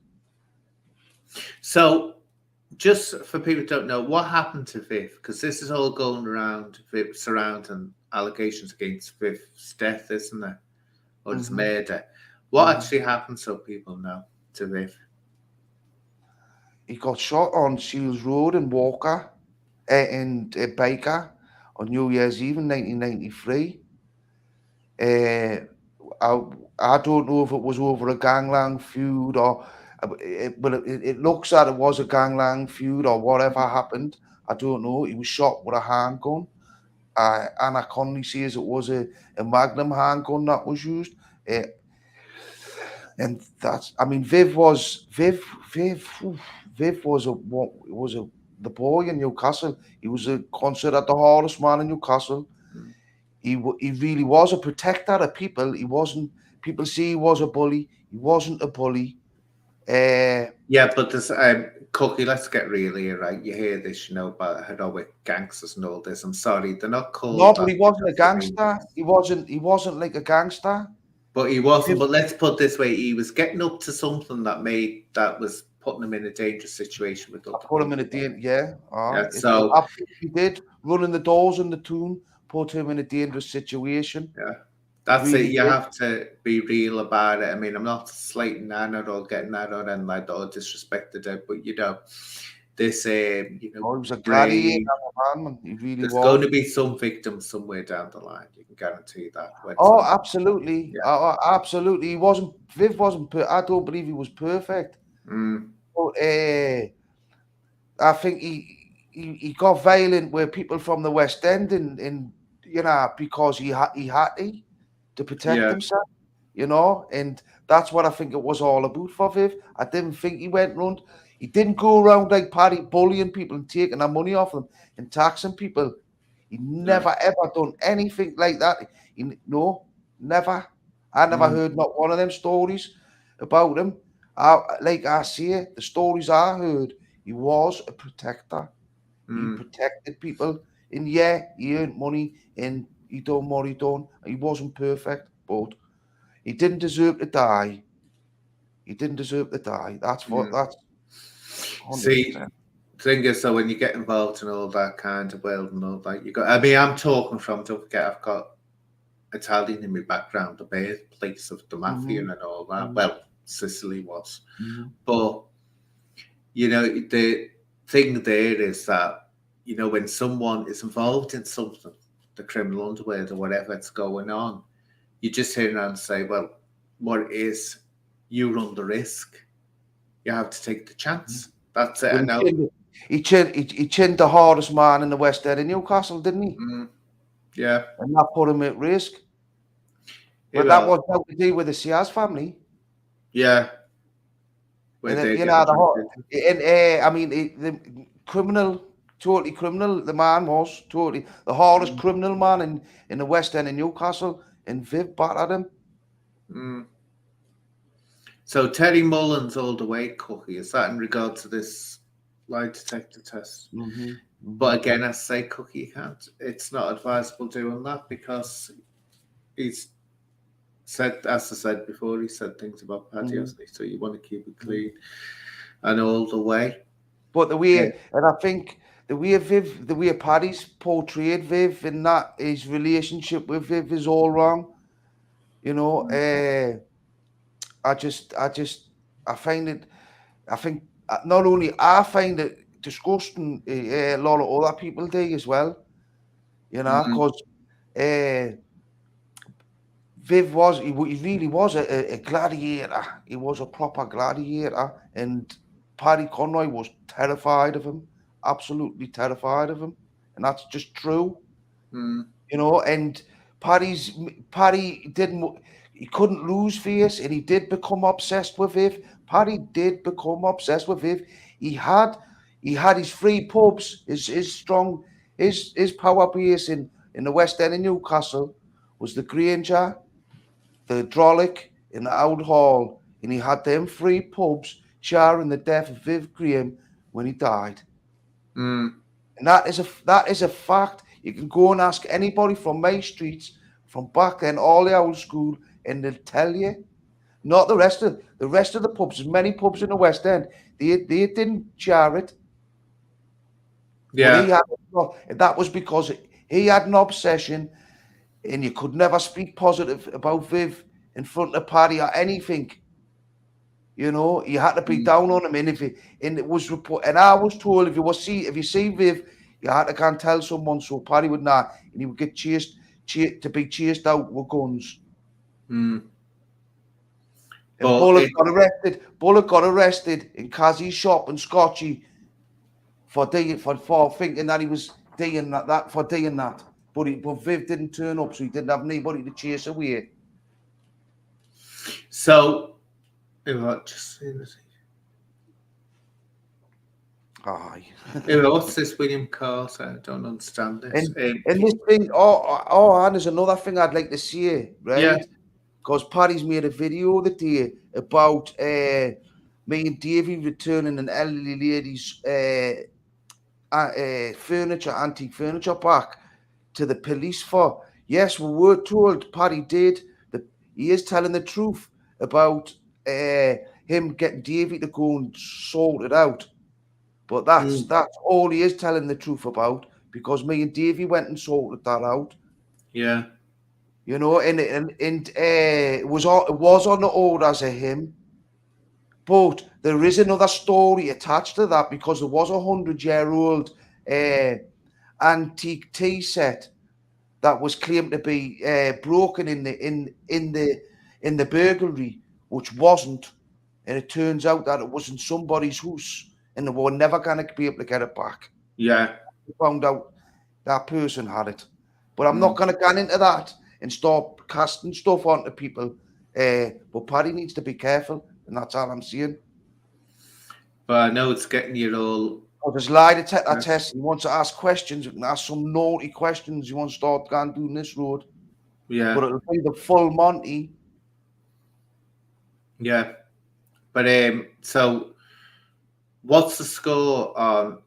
So, just for people who don't know, what happened to Viv? Because this is all going around Viv surrounding allegations against Viv's death, isn't it? Or his murder. What actually happened so people know to Viv? He got shot on Shields Road in Walker and Baker on New Year's Eve in 1993. I don't know if it was over a gangland feud or, but it looks like it was a gangland feud or whatever happened. I don't know. He was shot with a handgun. Anna Conley says it was a Magnum handgun that was used. And that's, I mean, Viv was the boy in Newcastle. He was considered the hardest man in Newcastle. He really was a protector of people. He wasn't. People say he was a bully. He wasn't a bully. Yeah, but this Cookie, let's get real here, right? You hear this, about heroic gangsters and all this. I'm sorry, they're not called. No, but he wasn't a gangster. He wasn't like a gangster. But he wasn't. But let's put it this way: he was getting up to something that was putting him in a dangerous situation with other put him in a people. yeah. So he did running the doors in the tune, put him in a dangerous situation. Yeah, that's Really it. You did. have to be real about it. I mean, I'm not slating Anna or getting that on and like or disrespected it, but this he was a gladiator, man. He really there's was. going to be some victims somewhere down the line. You can guarantee that. Oh, absolutely. Yeah. Absolutely. Viv wasn't, I don't believe he was perfect. But I think he got violent with people from the West End and because he had to protect himself, and that's what I think it was all about for Viv. I didn't think he went round. He didn't go around like Paddy bullying people and taking their money off them and taxing people. He never ever done anything like that. Never. I never heard not one of them stories about him. Like I say, the stories I heard, he was a protector. He protected people, and yeah, he earned money, and he done what he done. He wasn't perfect, but he didn't deserve to die. He didn't deserve to die. That's what. That's 100%. See. Thing is, so when you get involved in all that kind of world and all that, I mean, I'm talking from, don't forget, I've got Italian in my background, the birthplace of the mafia and all that. Well, Sicily was. But, the thing there is that, when someone is involved in something, the criminal underworld or whatever that's going on, you just hear and say, well, what it is, you run the risk. You have to take the chance. That's it. I know. He chinned the hardest man in the West End in Newcastle, didn't he? Yeah. And that put him at risk. But that was what to do with the Sears family. Yeah. I mean, the criminal, totally criminal. The man was totally the hardest criminal man in the West End in Newcastle, and Viv battered him. So Terry Mullins all the way, Cookie. Is that in regard to this lie detector test. Mm-hmm. But again, as I say, Cookie, you can't. It's not advisable doing that because he's said, as I said before, he said things about Paddy, hasn't he? So you want to keep it clean and all the way. But the way, and I think the way Paddy's portrayed Viv in that his relationship with Viv is all wrong. You know, I find it. I think not only I find it disgusting, a lot of other people do as well. You know, because Viv he really was a gladiator. He was a proper gladiator, and Paddy Conroy was terrified of him, absolutely terrified of him, and that's just true. You know, and Paddy didn't. He couldn't lose face, and he did become obsessed with Viv. Paddy did become obsessed with Viv. He had his free pubs, his strong, his power base in the West End of Newcastle was the Granger, the Drolic, and the Old Hall, and he had them free pubs sharing the death of Viv Graham when he died. And that is a fact. You can go and ask anybody from my streets from back then, all the old school, and they'll tell you. Not the rest of the pubs. There's many pubs in the West End. They didn't share it. Yeah. But that was because he had an obsession, and you could never speak positive about Viv in front of Paddy or anything. You know, you had to be down on him, and it was report. And I was told if you see Viv, you had to go and tell someone so Paddy would not, and he would get chased to be chased out with guns. And Bullock got arrested in Kazzy's shop in Scotchy for thinking that he was doing that. But Viv didn't turn up, so he didn't have anybody to chase away. So, just Aye. What's this William Carter? I don't understand this. And this thing, and there's another thing I'd like to say, right? Yeah. Because Paddy's made a video the day about me and Davey returning an elderly lady's antique furniture back to the police for. Yes, we were told Paddy did. He is telling the truth about him getting Davey to go and sort it out. But that's all he is telling the truth about, because me and Davey went and sorted that out. Yeah. You know, and it was on the orders of him. But there is another story attached to that, because there was a 100-year-old antique tea set that was claimed to be broken in the burglary, which wasn't, and it turns out that it wasn't somebody's house, and they were never going to be able to get it back. Yeah. We found out that person had it, but I'm not going to get into that and start casting stuff onto people. But Paddy needs to be careful, and that's all I'm saying. But I know it's getting you all. Oh, there's lie detector test. He wants to ask questions. You can ask some naughty questions. You want to start going down this road. Yeah. But it'll be the full Monty. Yeah. But so what's the score on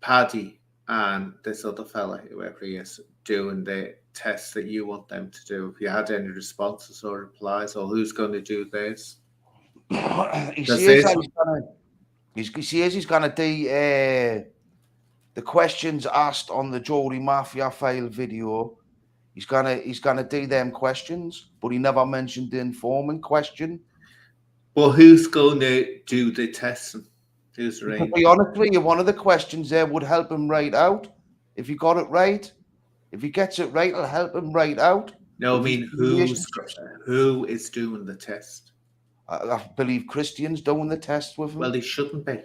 Paddy and this other fella, whoever he is, doing the tests that you want them to do? If you had any responses or replies, or who's going to do this? He says he's going to do the questions asked on the Geordie Mafia file video. He's gonna do them questions, but he never mentioned the informant question. Well, who's going to do the testing? Who's arranging? To be honest with you, one of the questions there would help him right out. If he got it right, if he gets it right, it'll help him right out. No, I mean, who is doing the test? I believe Christian's doing the test with him. Well, he shouldn't be.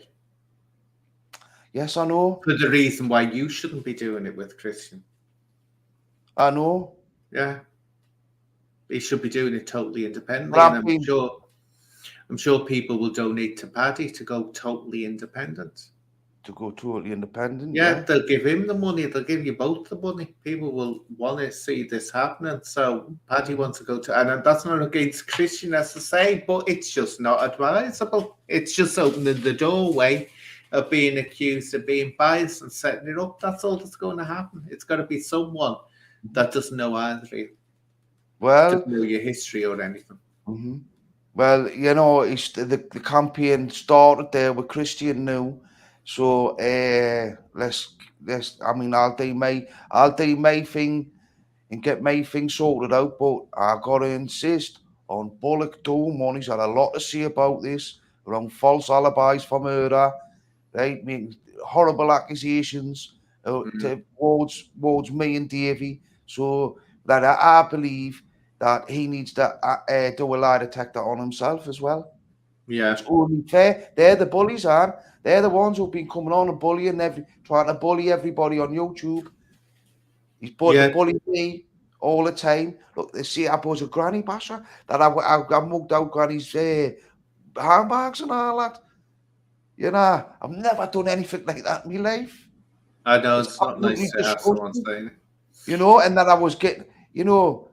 Yes, I know. For the reason why you shouldn't be doing it with Christian. I know. Yeah. He should be doing it totally independently. And I'm sure people will donate to Paddy to go totally independent. To go totally independent? Yeah, they'll give him the money. They'll give you both the money. People will want to see this happening. So Paddy wants to go to, and that's not against Christian, as I say, but it's just not advisable. It's just opening the doorway of being accused of being biased and setting it up. That's all that's going to happen. It's got to be someone that doesn't know either, Well, doesn't know your history or anything. mhm. Well, you know, the campaign started there with Christian now, so let's. I mean, I'll do my thing and get my thing sorted out, but I gotta insist on Bullock Dome. He's had a lot to say about this around false alibis for murder, right? I mean, horrible accusations Mm. towards me and Davey. So that I believe that he needs to do a lie detector on himself as well. Yeah, It's only fair. They're the bullies, aren't? They're the ones who've been coming on and trying to bully everybody on YouTube. He's the yeah, bully me all the time. Look, they see I was a granny basher that I mugged out granny's handbags and all that. You know, I've never done anything like that in my life. I know It's it's not absolutely nice to have someone disgusting. saying it. You know, and that I was getting, you know,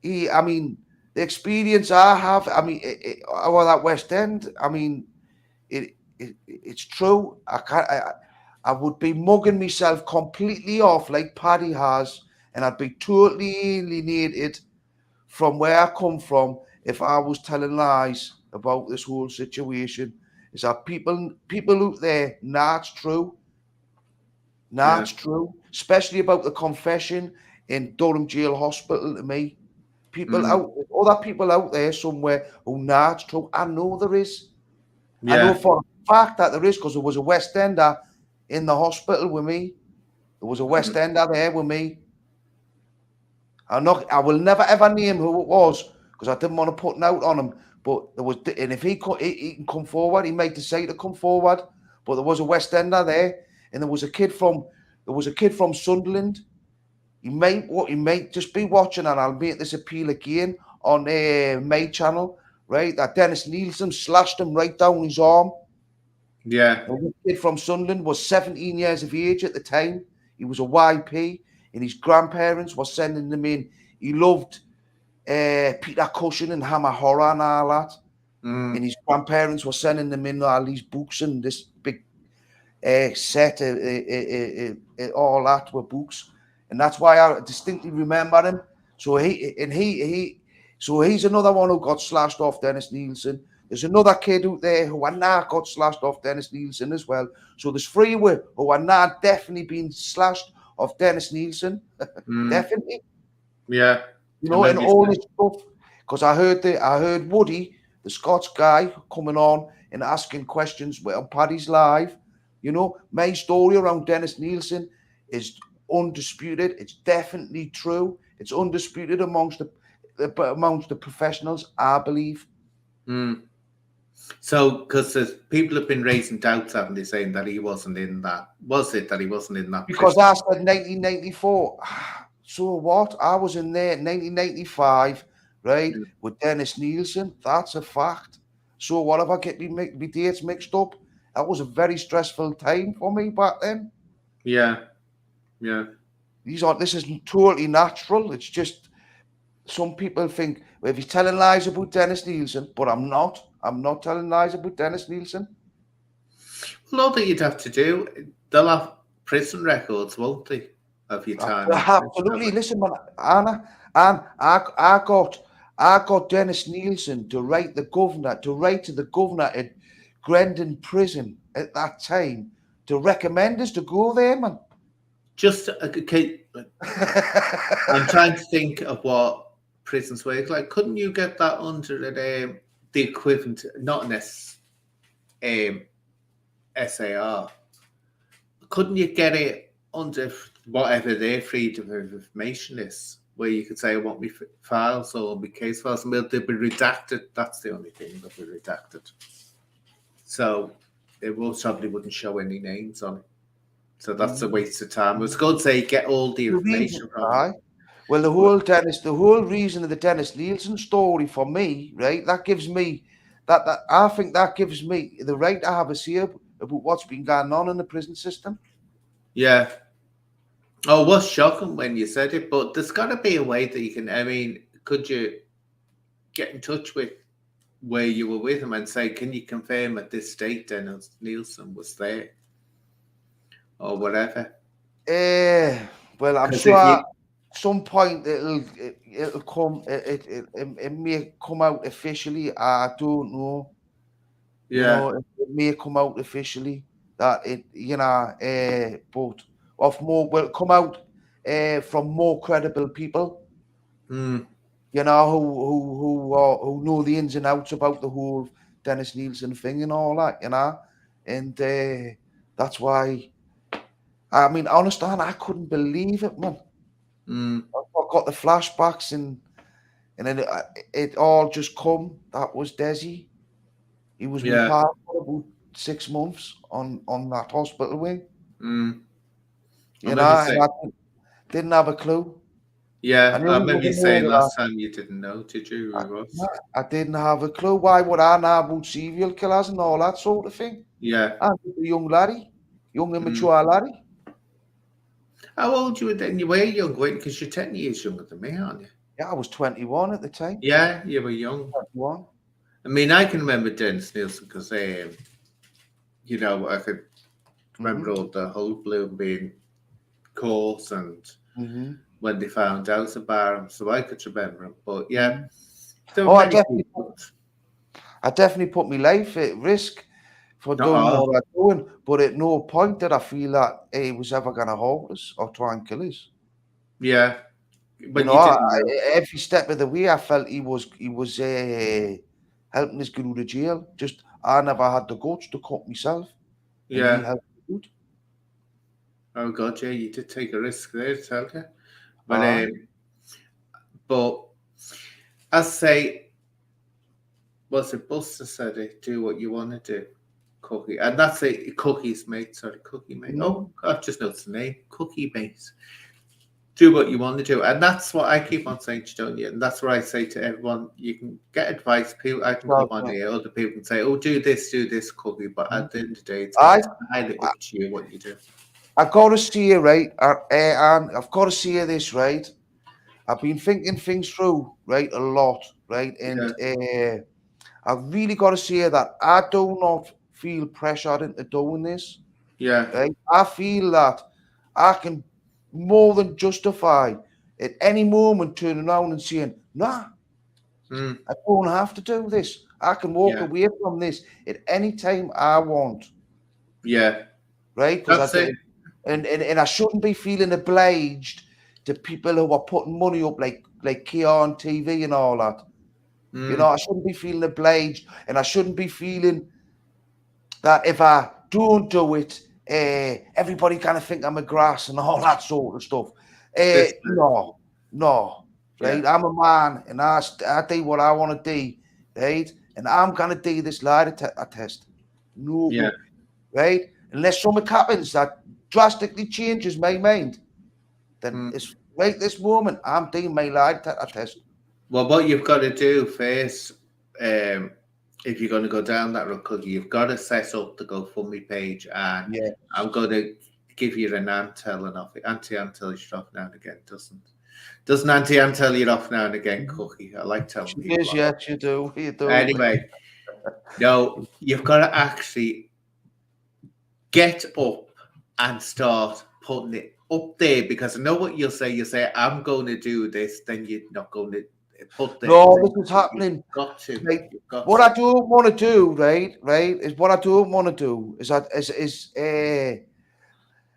I mean, the experience I have, I mean, over that West End, I mean, it's true. I would be mugging myself completely off like Paddy has, and I'd be totally alienated from where I come from if I was telling lies about this whole situation. Is that people out there, nah, it's true. Nah, Yeah, it's true. Especially about the confession in Durham Jail Hospital to me. mm. Other people out there somewhere who nah, it's true. I know there is. I know Yeah, for a fact that there is because there was a West Ender in the hospital with me. There was a West mm. Ender there with me. I will never ever name who it was because I didn't want to put out on him. But there was, and if he can come forward, he might decide to come forward. But there was a West Ender there, and there was a kid from Sunderland. He might just be watching, and I'll make this appeal again on my channel, right? That Dennis Nielsen slashed him right down his arm. Yeah, The kid from Sunderland was 17 years of age at the time. He was a YP, and his grandparents were sending him in. He loved Peter Cushing and Hammer Horror and all that. mm. And his grandparents were sending them in all these books and this big set all that were books. And that's why I distinctly remember him. So he's another one who got slashed off Dennis Nielsen. There's another kid out there who are now got slashed off Dennis Nielsen as well. So there's three who are now definitely being slashed off Dennis Nielsen. Mm. Definitely. Yeah. You I know, and remember you all said, this stuff. Because I heard Woody, the Scots guy, coming on and asking questions on Paddy's Live. You know, my story around Dennis Nielsen is undisputed. It's definitely true. It's undisputed amongst the professionals, I believe. mm. So, because people have been raising doubts, haven't they, saying that he wasn't in that? Was it that he wasn't in that Because prison? I said 1994. So what? I was in there 1995, right, Mm. with Dennis Nielsen. That's a fact. So what if I get me dates mixed up? That was a very stressful time for me back then. Yeah, yeah, This is totally natural. It's just some people think, well, if he's telling lies about Dennis Nielsen, but I'm not. I'm not telling lies about Dennis Nielsen. Well, all that you'd have to do, they'll have prison records, won't they, of your time in prison? Absolutely. Listen, man, Anna, and I got Dennis Nielsen to write to the governor at Grendon Prison at that time to recommend us to go there, man. Just, okay, I'm trying to think of what prisons were like. Couldn't you get that under the equivalent, not an SAR? Couldn't you get it under whatever their freedom of information is, where you could say, I want me files or my case files, and they'll be redacted? That's the only thing, they'll be redacted. So it most probably wouldn't show any names on it. So that's a waste of time. I was going to say, get all the The reason, information from them. aye. Well, the whole reason of the Dennis Nielsen story for me, right? That gives me that I think that gives me the right to have a say about what's been going on in the prison system. Yeah. Oh, it was shocking when you said it, but there's got to be a way that you can. I mean, could you get in touch with where you were with him and say, can you confirm at this date Dennis Nielsen was there? Or whatever. Well, I'm Because sure if you, at some point it'll come. It may come out officially. I don't know. You yeah, know, it may come out officially that it. You know, but of more will come out from more credible people. mm, You know, who know the ins and outs about the whole Dennis Nielsen thing and all that. You know, and that's why. I mean, honestly, I couldn't believe it, man. mm, I got the flashbacks and then it all just come. That was Desi. He was my yeah, partner for about 6 months on that hospital wing. mm. I You know, remember you and saying, I didn't have a clue. I yeah, knew I he remember you wasn't saying murderer. last time you didn't know, did you, who I, he was? no, I didn't have a clue. Why would I know about serial killers and all that sort of thing? Yeah. I'm just a young laddie, young Mm. immature laddie. How old you were then? You were young, weren't you? Because you're 10 years younger than me, aren't you? Yeah, I was 21 at the time. Yeah, you were young. 21. I mean, I can remember Dennis Nielsen because, you know, I could remember Mm-hmm. all the whole bloom being caught and Mm-hmm. when they found out about him, so I could remember him. But yeah, Mm-hmm. there were Oh, many people. I definitely put my life at risk for doing Uh-uh. what I'm doing, but at no point did I feel that he was ever going to hold us or try and kill us. Yeah, You but know, you didn't know. every step of the way, I felt he was helping us get out of jail. Just I never had the guts to cut myself, and he Yeah. helped me out. Oh God, yeah, you did take a risk there, tell you. But Aye. but I say, was it Buster said it? Do what you want to do, Cookie, and that's it. Cookie's mate, sorry, Cookie mate. Mm. Oh, I've just noticed the name, Cookie mate. Do what you want to do, and that's what I keep on saying to Johnny, and that's what I say to everyone. You can get advice. People, I can come So, on here. Other people can say, "Oh, do this, Cookie," but at the end of the day, it's I entirely up to you what you do. I got to see it right, and I've got to see this right. I've been thinking things through right a lot, right, and Yeah, I've really got to say that I do not feel pressured into doing this. yeah, Right? I feel that I can more than justify at any moment turning around and saying, nah, mm, I don't have to do this. I can walk yeah, away from this at any time I want. yeah. Right? Because I That's did, it. and I shouldn't be feeling obliged to people who are putting money up like Kia on TV and all that. You know, Mm, I shouldn't be feeling obliged, and I shouldn't be feeling that if I don't do it, everybody kind of think I'm a grass and all that sort of stuff. this, No, yeah, right? I'm a man, and I do what I want to do, right? And I'm gonna do this lie test. No yeah. good, right? Unless something happens that drastically changes my mind, then Mm. it's right this moment I'm doing my lie test. Well, what you've got to do first, if you're going to go down that road, Cookie, you've got to set up the GoFundMe page, and Yeah, I'm going to give you an Antel and off. Anti-Antel is off now and again, doesn't Anti-Antel you off now and again, Cookie? I like telling she people is. that. Yes, you do. You do. Anyway, no, you've got to actually get up and start putting it up there, because I know what you'll say. You say, I'm going to do this, then you're not going to put the No, thing. this is You've happening. got to. Right. You've got What to. I don't want to do, right, is what I don't want to do is that is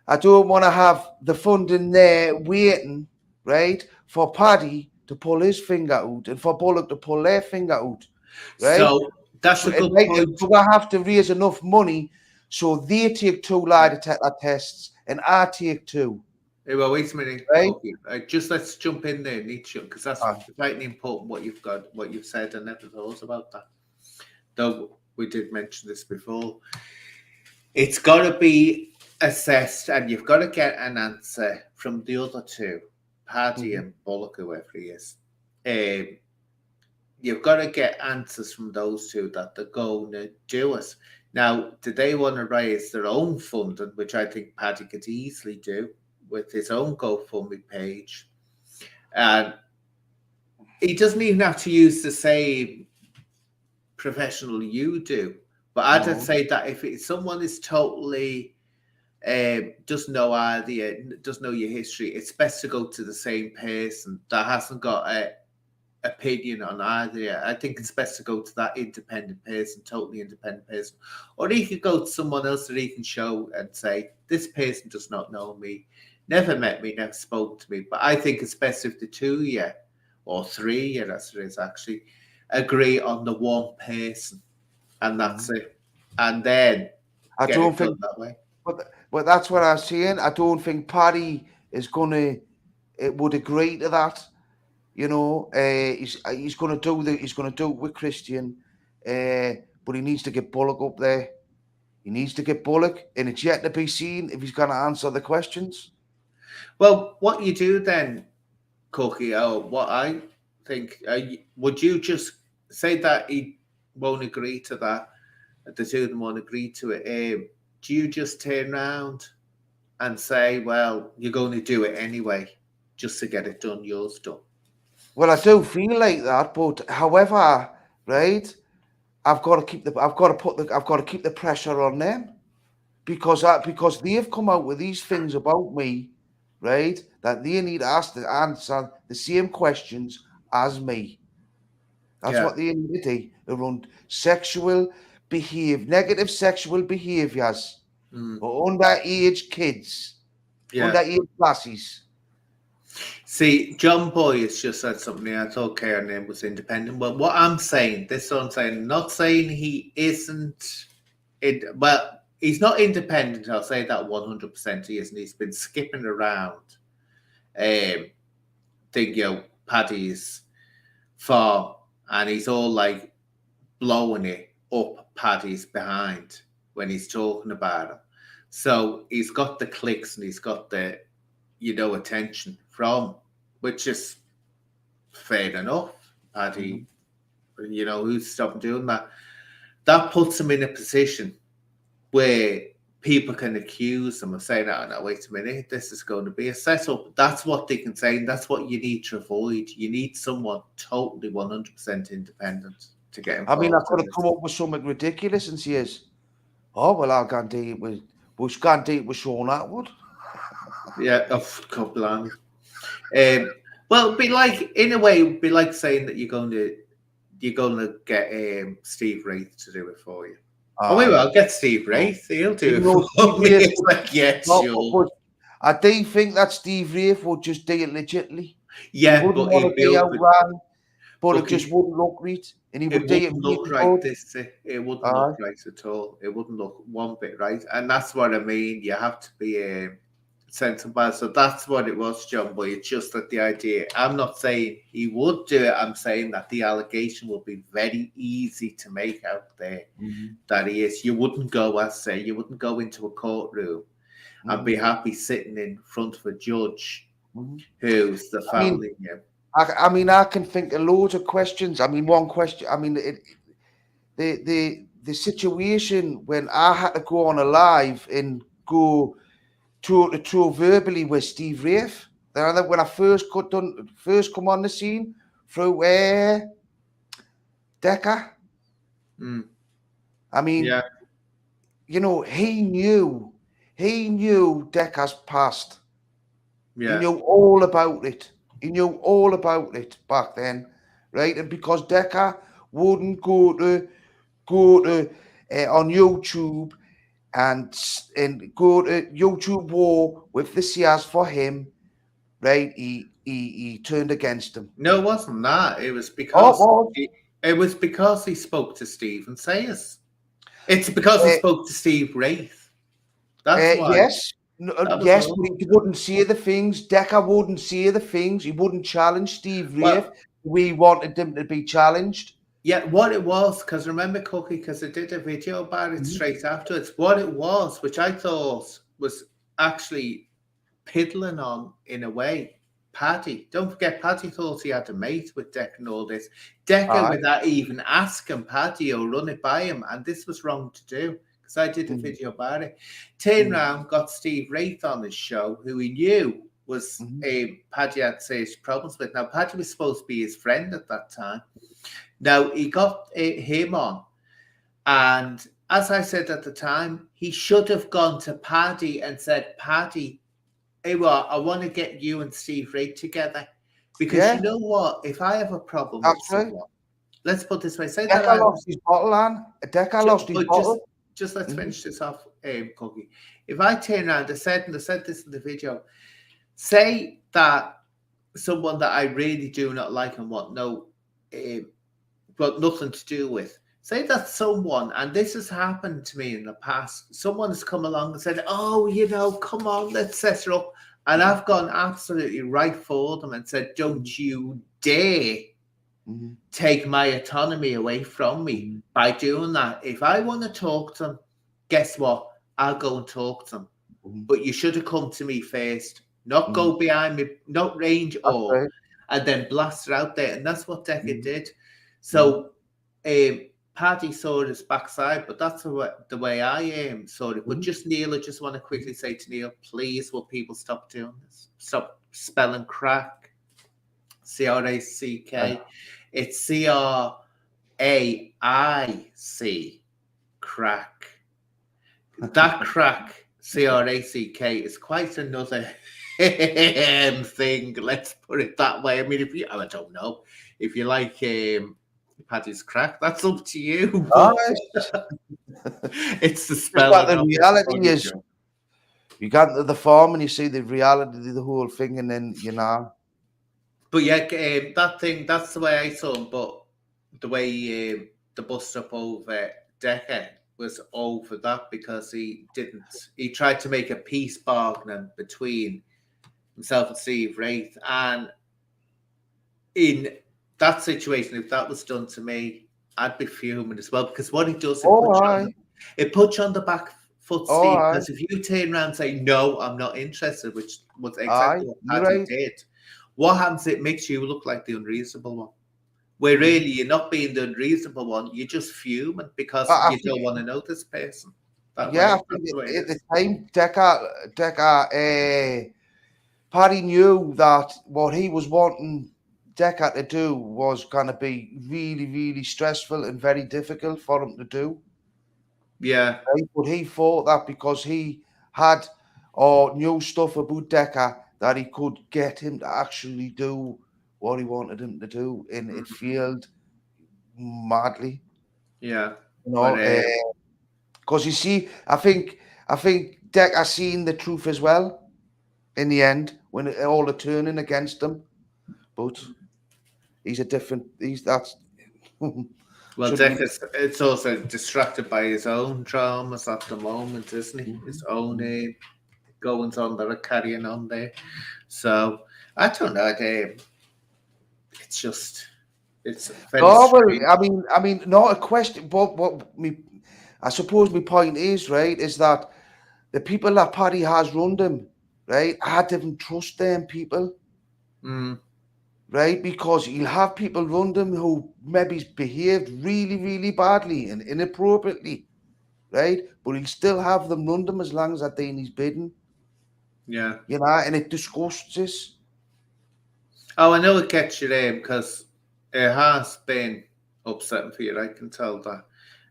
I don't want to have the funding there waiting, right, for Paddy to pull his finger out and for Bullock to pull their finger out, right? So that's a And good like, point. do I have to raise enough money so they take 2 lie detector tests and I take 2, Hey, well, wait a minute, right? Cookie. Just let's jump in there, Nietzsche, because that's Aye. vitally important what you've got, what you've said. I never thought about that. Though we did mention this before. It's got to be assessed, and you've got to get an answer from the other two, Paddy Mhm. and Bullock, whoever he is. Um, you've got to get answers from those two that they're going to do it. Now, do they want to raise their own funding, which I think Paddy could easily do with his own GoFundMe page? And he doesn't even have to use the same professional you do. But I'd say that if someone is totally doesn't know idea, doesn't know your history, it's best to go to the same person that hasn't got a opinion on either. I think it's best to go to that independent person, totally independent person. Or he could go to someone else that he can show and say, this person does not know me, never met me, never spoke to me. But I think it's best if the two of you, or three, as it is actually, agree on the one person. And that's it. And then I get don't it think done that way. But that's what I'm saying. I don't think Paddy is would agree to that. You know, he's gonna do it with Christian, but he needs to get Bullock up there. He needs to get Bullock, and it's yet to be seen if he's gonna answer the questions. Well, what you do then, Cookie, what I think, would you just say that he won't agree to that? The two of them won't agree to it. Do you just turn around and say, well, you're going to do it anyway, just to get it done, yours done? Well, I do feel like that, but however, right, I've got to keep the pressure on them because they've come out with these things about me, right, that they need to answer the same questions as me. That's what they need to do around negative sexual behaviours or underage kids, underage classes. See, John Boy has just said something. I thought Karen name was independent. Well, what I'm saying, this is what I'm saying, not saying he isn't, well, he's not independent. I'll say that 100% he isn't. He's been skipping around. Paddy's farm, and he's all like blowing it up Paddy's behind when he's talking about him. So he's got the clicks and he's got the, attention from, which is fair enough. Paddy, who's stopping doing that? That puts him in a position where people can accuse them of saying, oh, no, wait a minute, this is going to be a setup. That's what they can say, and that's what you need to avoid. You need someone totally 100% independent to get involved. I mean, I could have come up with something ridiculous and says, oh, well, I'll go and date with Sean Atwood. Yeah, couple on. Well, it'd be like, in a way, it'd be like saying that you're going to get Steve Wraith to do it for you. Oh, wait, I'll get Steve Wraith. He'll do it for me. It's like, sure. I do think that Steve Wraith would just do it legitimately. Yeah, he wouldn't want to be outrun, but it just wouldn't look right. And he would do it look right. It wouldn't look right at all. It wouldn't look one bit right. And that's what I mean. You have to be sensible. So that's what it was, John Boy. It's just that the idea, I'm not saying he would do it. I'm saying that the allegation will be very easy to make out there that he is. You wouldn't go into a courtroom and be happy sitting in front of a judge who's the family. I can think of loads of questions. I mean, one question. I mean, the situation when I had to go on a live and go to verbally with Steve Wraith. When I first come on the scene through Decker. I mean, he knew Decker's past. Yeah. He knew all about it. He knew all about it back then, right? And because Decker wouldn't go to on YouTube and go to YouTube war with the Sears for him, right? He turned against him. No, it wasn't that. It was because he spoke to Stephen Sayers. It's because he spoke to Steve Wraith. That's why. Yes. Yes, but he wouldn't say the things. Decker wouldn't say the things. He wouldn't challenge Steve Wraith. We wanted him to be challenged. Yeah, what it was, because remember, Cookie, because I did a video about it straight afterwards. What it was, which I thought was actually piddling on, in a way, Paddy. Don't forget, Paddy thought he had a mate with Decker and all this. Decker, without even asking Paddy or run it by him, and this was wrong to do. Because I did a video about it. Turned around, got Steve Wraith on his show, who he knew was Paddy had serious problems with. Now, Paddy was supposed to be his friend at that time. Now, he got him on, and as I said at the time, he should have gone to Paddy and said, Paddy, hey, well, I want to get you and Steve Ray together. Because Yeah, you know what? If I have a problem with that's right. someone, let's put it this way, say that Decker I lost his bottle, Anne. Decker lost his but bottle. just let's Mhm. finish this off, Cookie. If I turn around, and I said this in the video, say that someone that I really do not like and want no, but nothing to do with. Say that someone, and this has happened to me in the past, someone has come along and said, oh, come on, let's set it up. And I've gone absolutely right for them and said, don't you dare take my autonomy away from me by doing that. If I want to talk to them, guess what? I'll go and talk to them. But you should have come to me first, not go behind me, not range or, right. and then blast it out there. And that's what Decker did. So Paddy saw his backside, but that's the way I saw it. But just Neil, I just want to quickly say to Neil, please, will people stop doing this? Stop spelling crack. C-R-A-C-K. It's C-R-A-I-C. Crack. That crack, C-R-A-C-K, is quite another thing. Let's put it that way. I mean, I don't know. If you like Paddy's crack, that's up to you. It's the spelling. The reality is, you get into the farm and you see the reality of the whole thing, and then But yeah, that's the way I saw him. But the way the bust up over Decker was over that because he tried to make a peace bargain between himself and Steve Wraith. And in that situation, if that was done to me, I'd be fuming as well, because what he does, it puts you on the back foot, Steve, because if you turn around and say, no, I'm not interested, which was exactly what Paddy did, what happens? It makes you look like the unreasonable one. Where really you're not being the unreasonable one, you're just fuming because you don't want to know this person. I think at the time, Decker, Paddy knew that what he was wanting Decker to do was going to be really, really stressful and very difficult for him to do. Yeah. Right? But he thought that because he had or knew stuff about Decker, that he could get him to actually do what he wanted him to do, and it failed madly. Yeah. Because you see, I think Decker seen the truth as well in the end when all are turning against him, but he's that's. Well, Decker's it's also distracted by his own dramas at the moment, isn't he? His own goings on that are carrying on there. So I don't know. It's just very strange. I mean, not a question. But I suppose my point is is that the people that Paddy has run them, right, I didn't trust them people. Right, because you'll have people run them who maybe behaved really, really badly and inappropriately, right? But he'll still have them run them as long as they're doing his bidding. Yeah. And it disgusts us. Oh, I know it gets you there because it has been upsetting for you. I can tell that.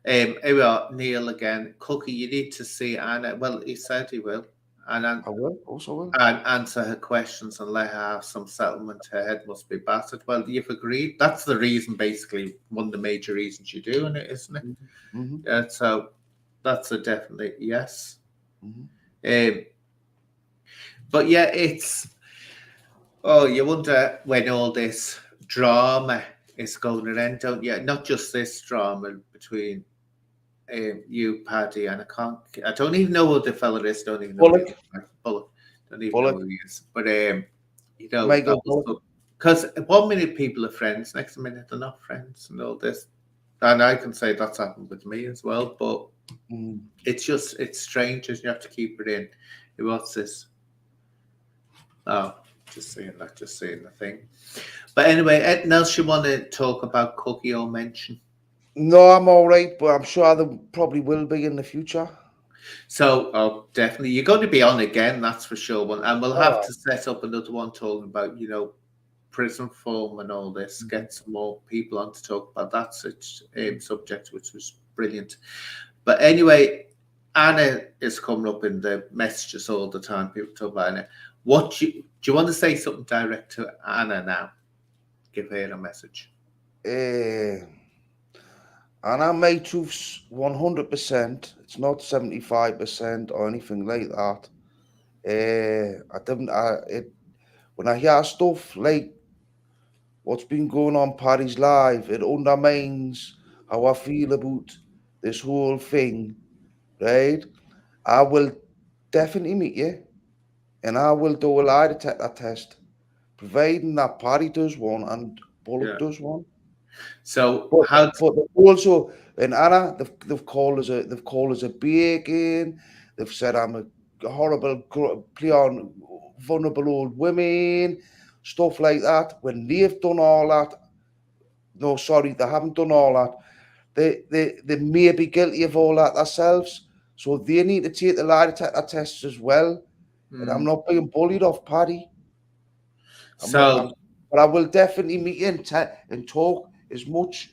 Here we are, Neil again. Cookie, you need to see Anna. Well, he said he will. And I will, also will. And answer her questions and let her have some settlement. Her head must be battered. Well, you've agreed. That's the reason, basically, one of the major reasons you're doing it, isn't it? Yeah, so that's a definite yes. But yeah, it's... Oh, you wonder when all this drama is going to end, don't you? Not just this drama between you, Paddy, and I don't even know who the fella is. Don't even know. Bullock. Don't even know who he is. But because 1 minute people are friends, next minute they're not friends, and all this. And I can say that's happened with me as well. But it's strange, and you have to keep it in. What's this? Oh, just seeing the thing. But anyway, anything else you want to talk about, Cookie, or mention? No, I'm all right, but I'm sure there probably will be in the future. So, definitely, you're going to be on again, that's for sure. And we'll have to set up another one talking about, prison film and all this, get some more people on to talk about that such subject, which was brilliant. But anyway, Anna is coming up in the messages all the time. People talk about Anna. Do you want to say something direct to Anna now? Give her a message. And my truth's 100%. It's not 75% or anything like that. When I hear stuff like what's been going on Paddy's life, it undermines how I feel about this whole thing, right? I will definitely meet you and I will do a lie detector test, providing that Paddy does one and Bullock does one. So but also, and Anna, they've called us a bacon. They've said I'm a horrible play on vulnerable old women, stuff like that. When they've done all that, no, sorry, they haven't done all that. They may be guilty of all that themselves, so they need to take the lie detector tests as well. And I'm not being bullied off Paddy. But I will definitely meet you and talk as much,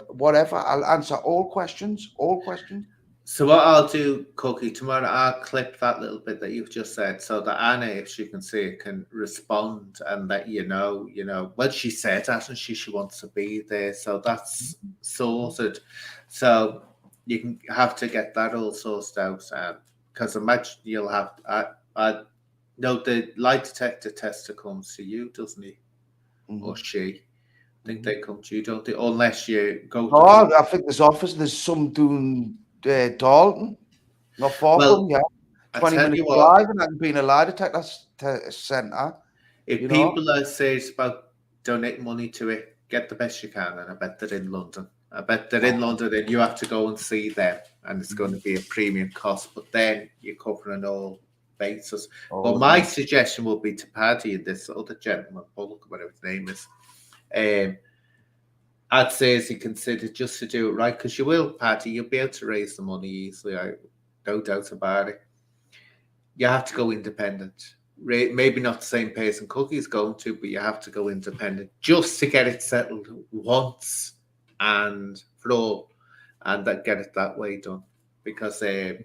whatever. I'll answer all questions. So what I'll do, Cookie, tomorrow I'll clip that little bit that you've just said so that Anna, if she can see it, can respond and let you know, well, she said, hasn't she? She wants to be there. So that's sorted. So you can have to get that all sorted out. Because imagine you'll have, I know the lie detector tester comes to you, doesn't he? Or she. I think they come to you, don't they? Unless you go to... Oh, I think there's some doing Dalton, not far from 20 minutes drive, and I can be in a lie detector centre. If people are serious about donating money to it, get the best you can, and I bet they're in London. And you have to go and see them, and it's going to be a premium cost, but then you're covering all bases. But my suggestion would be to Paddy and this other gentleman, Bullock, whatever his name is, I'd say as he considered just to do it right, because you will, Paddy, you'll be able to raise the money easily, no doubt about it. You have to go independent. Maybe not the same pace and Cookie's going to, but you have to go independent just to get it settled once and for all, and get it that way done. Because you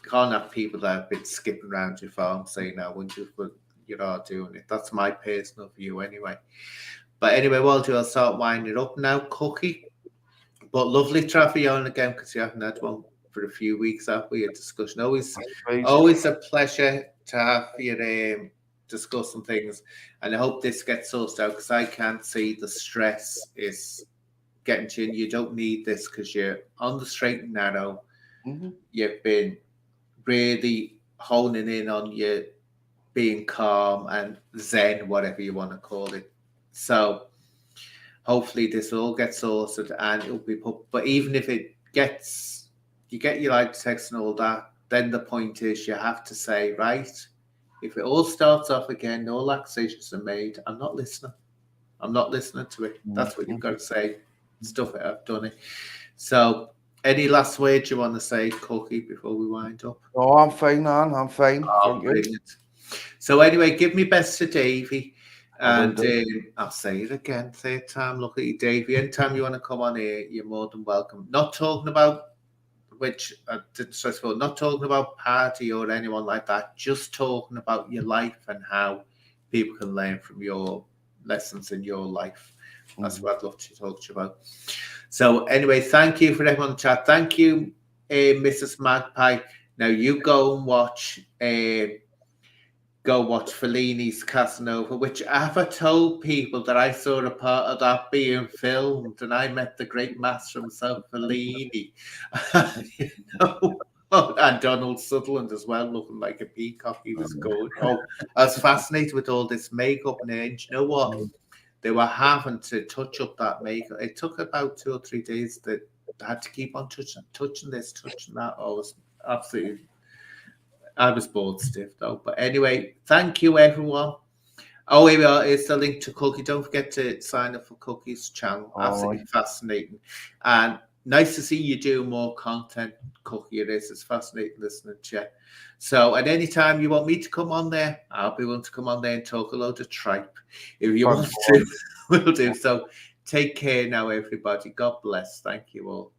can't have people that have been skipping around your farm saying, "No, when you're not doing it." That's my personal view, anyway. But anyway, I'll start winding up now, Cookie. But lovely to have you on again because you haven't had one for a few weeks, have we? A discussion. Always a pleasure to have you discuss some things. And I hope this gets sorted out because I can't see the stress is getting to you. You don't need this because you're on the straight and narrow. You've been really honing in on your being calm and zen, whatever you want to call it. So hopefully this will all get sorted and it'll be put. But even if you get your light text and all that, then the point is you have to say, right, if it all starts off again, no accusations are made, I'm not listening. I'm not listening to it. That's what you've got to say. Stuff it, I've done it. So any last words you want to say, Cookie, before we wind up? Oh, I'm fine, man. I'm fine. Oh, brilliant. So anyway, give me best to Davey. And I'll say it again, third time. Look at you, Davey. Anytime you want to come on here, you're more than welcome. Not talking about not talking about party or anyone like that. Just talking about your life and how people can learn from your lessons in your life. That's what I'd love to talk to you about. So anyway, thank you for everyone in the chat. Thank you, Mrs. Magpie. Now you go and watch Fellini's Casanova, which I have told people that I saw a part of that being filmed, and I met the great master himself, Fellini, and Donald Sutherland as well, looking like a peacock. He was good. I was fascinated with all this makeup, and you know what? They were having to touch up that makeup. It took about 2 or 3 days that I had to keep on touching this, touching that. I was bored stiff though. But anyway, thank you everyone. Oh, here we are. It's the link to Cookie. Don't forget to sign up for Cookie's channel. Absolutely fascinating. And nice to see you do more content, Cookie. It is. It's fascinating listening to you. So at any time you want me to come on there, I'll be willing to come on there and talk a load of tripe. If you want to, we'll do so. Take care now, everybody. God bless. Thank you all.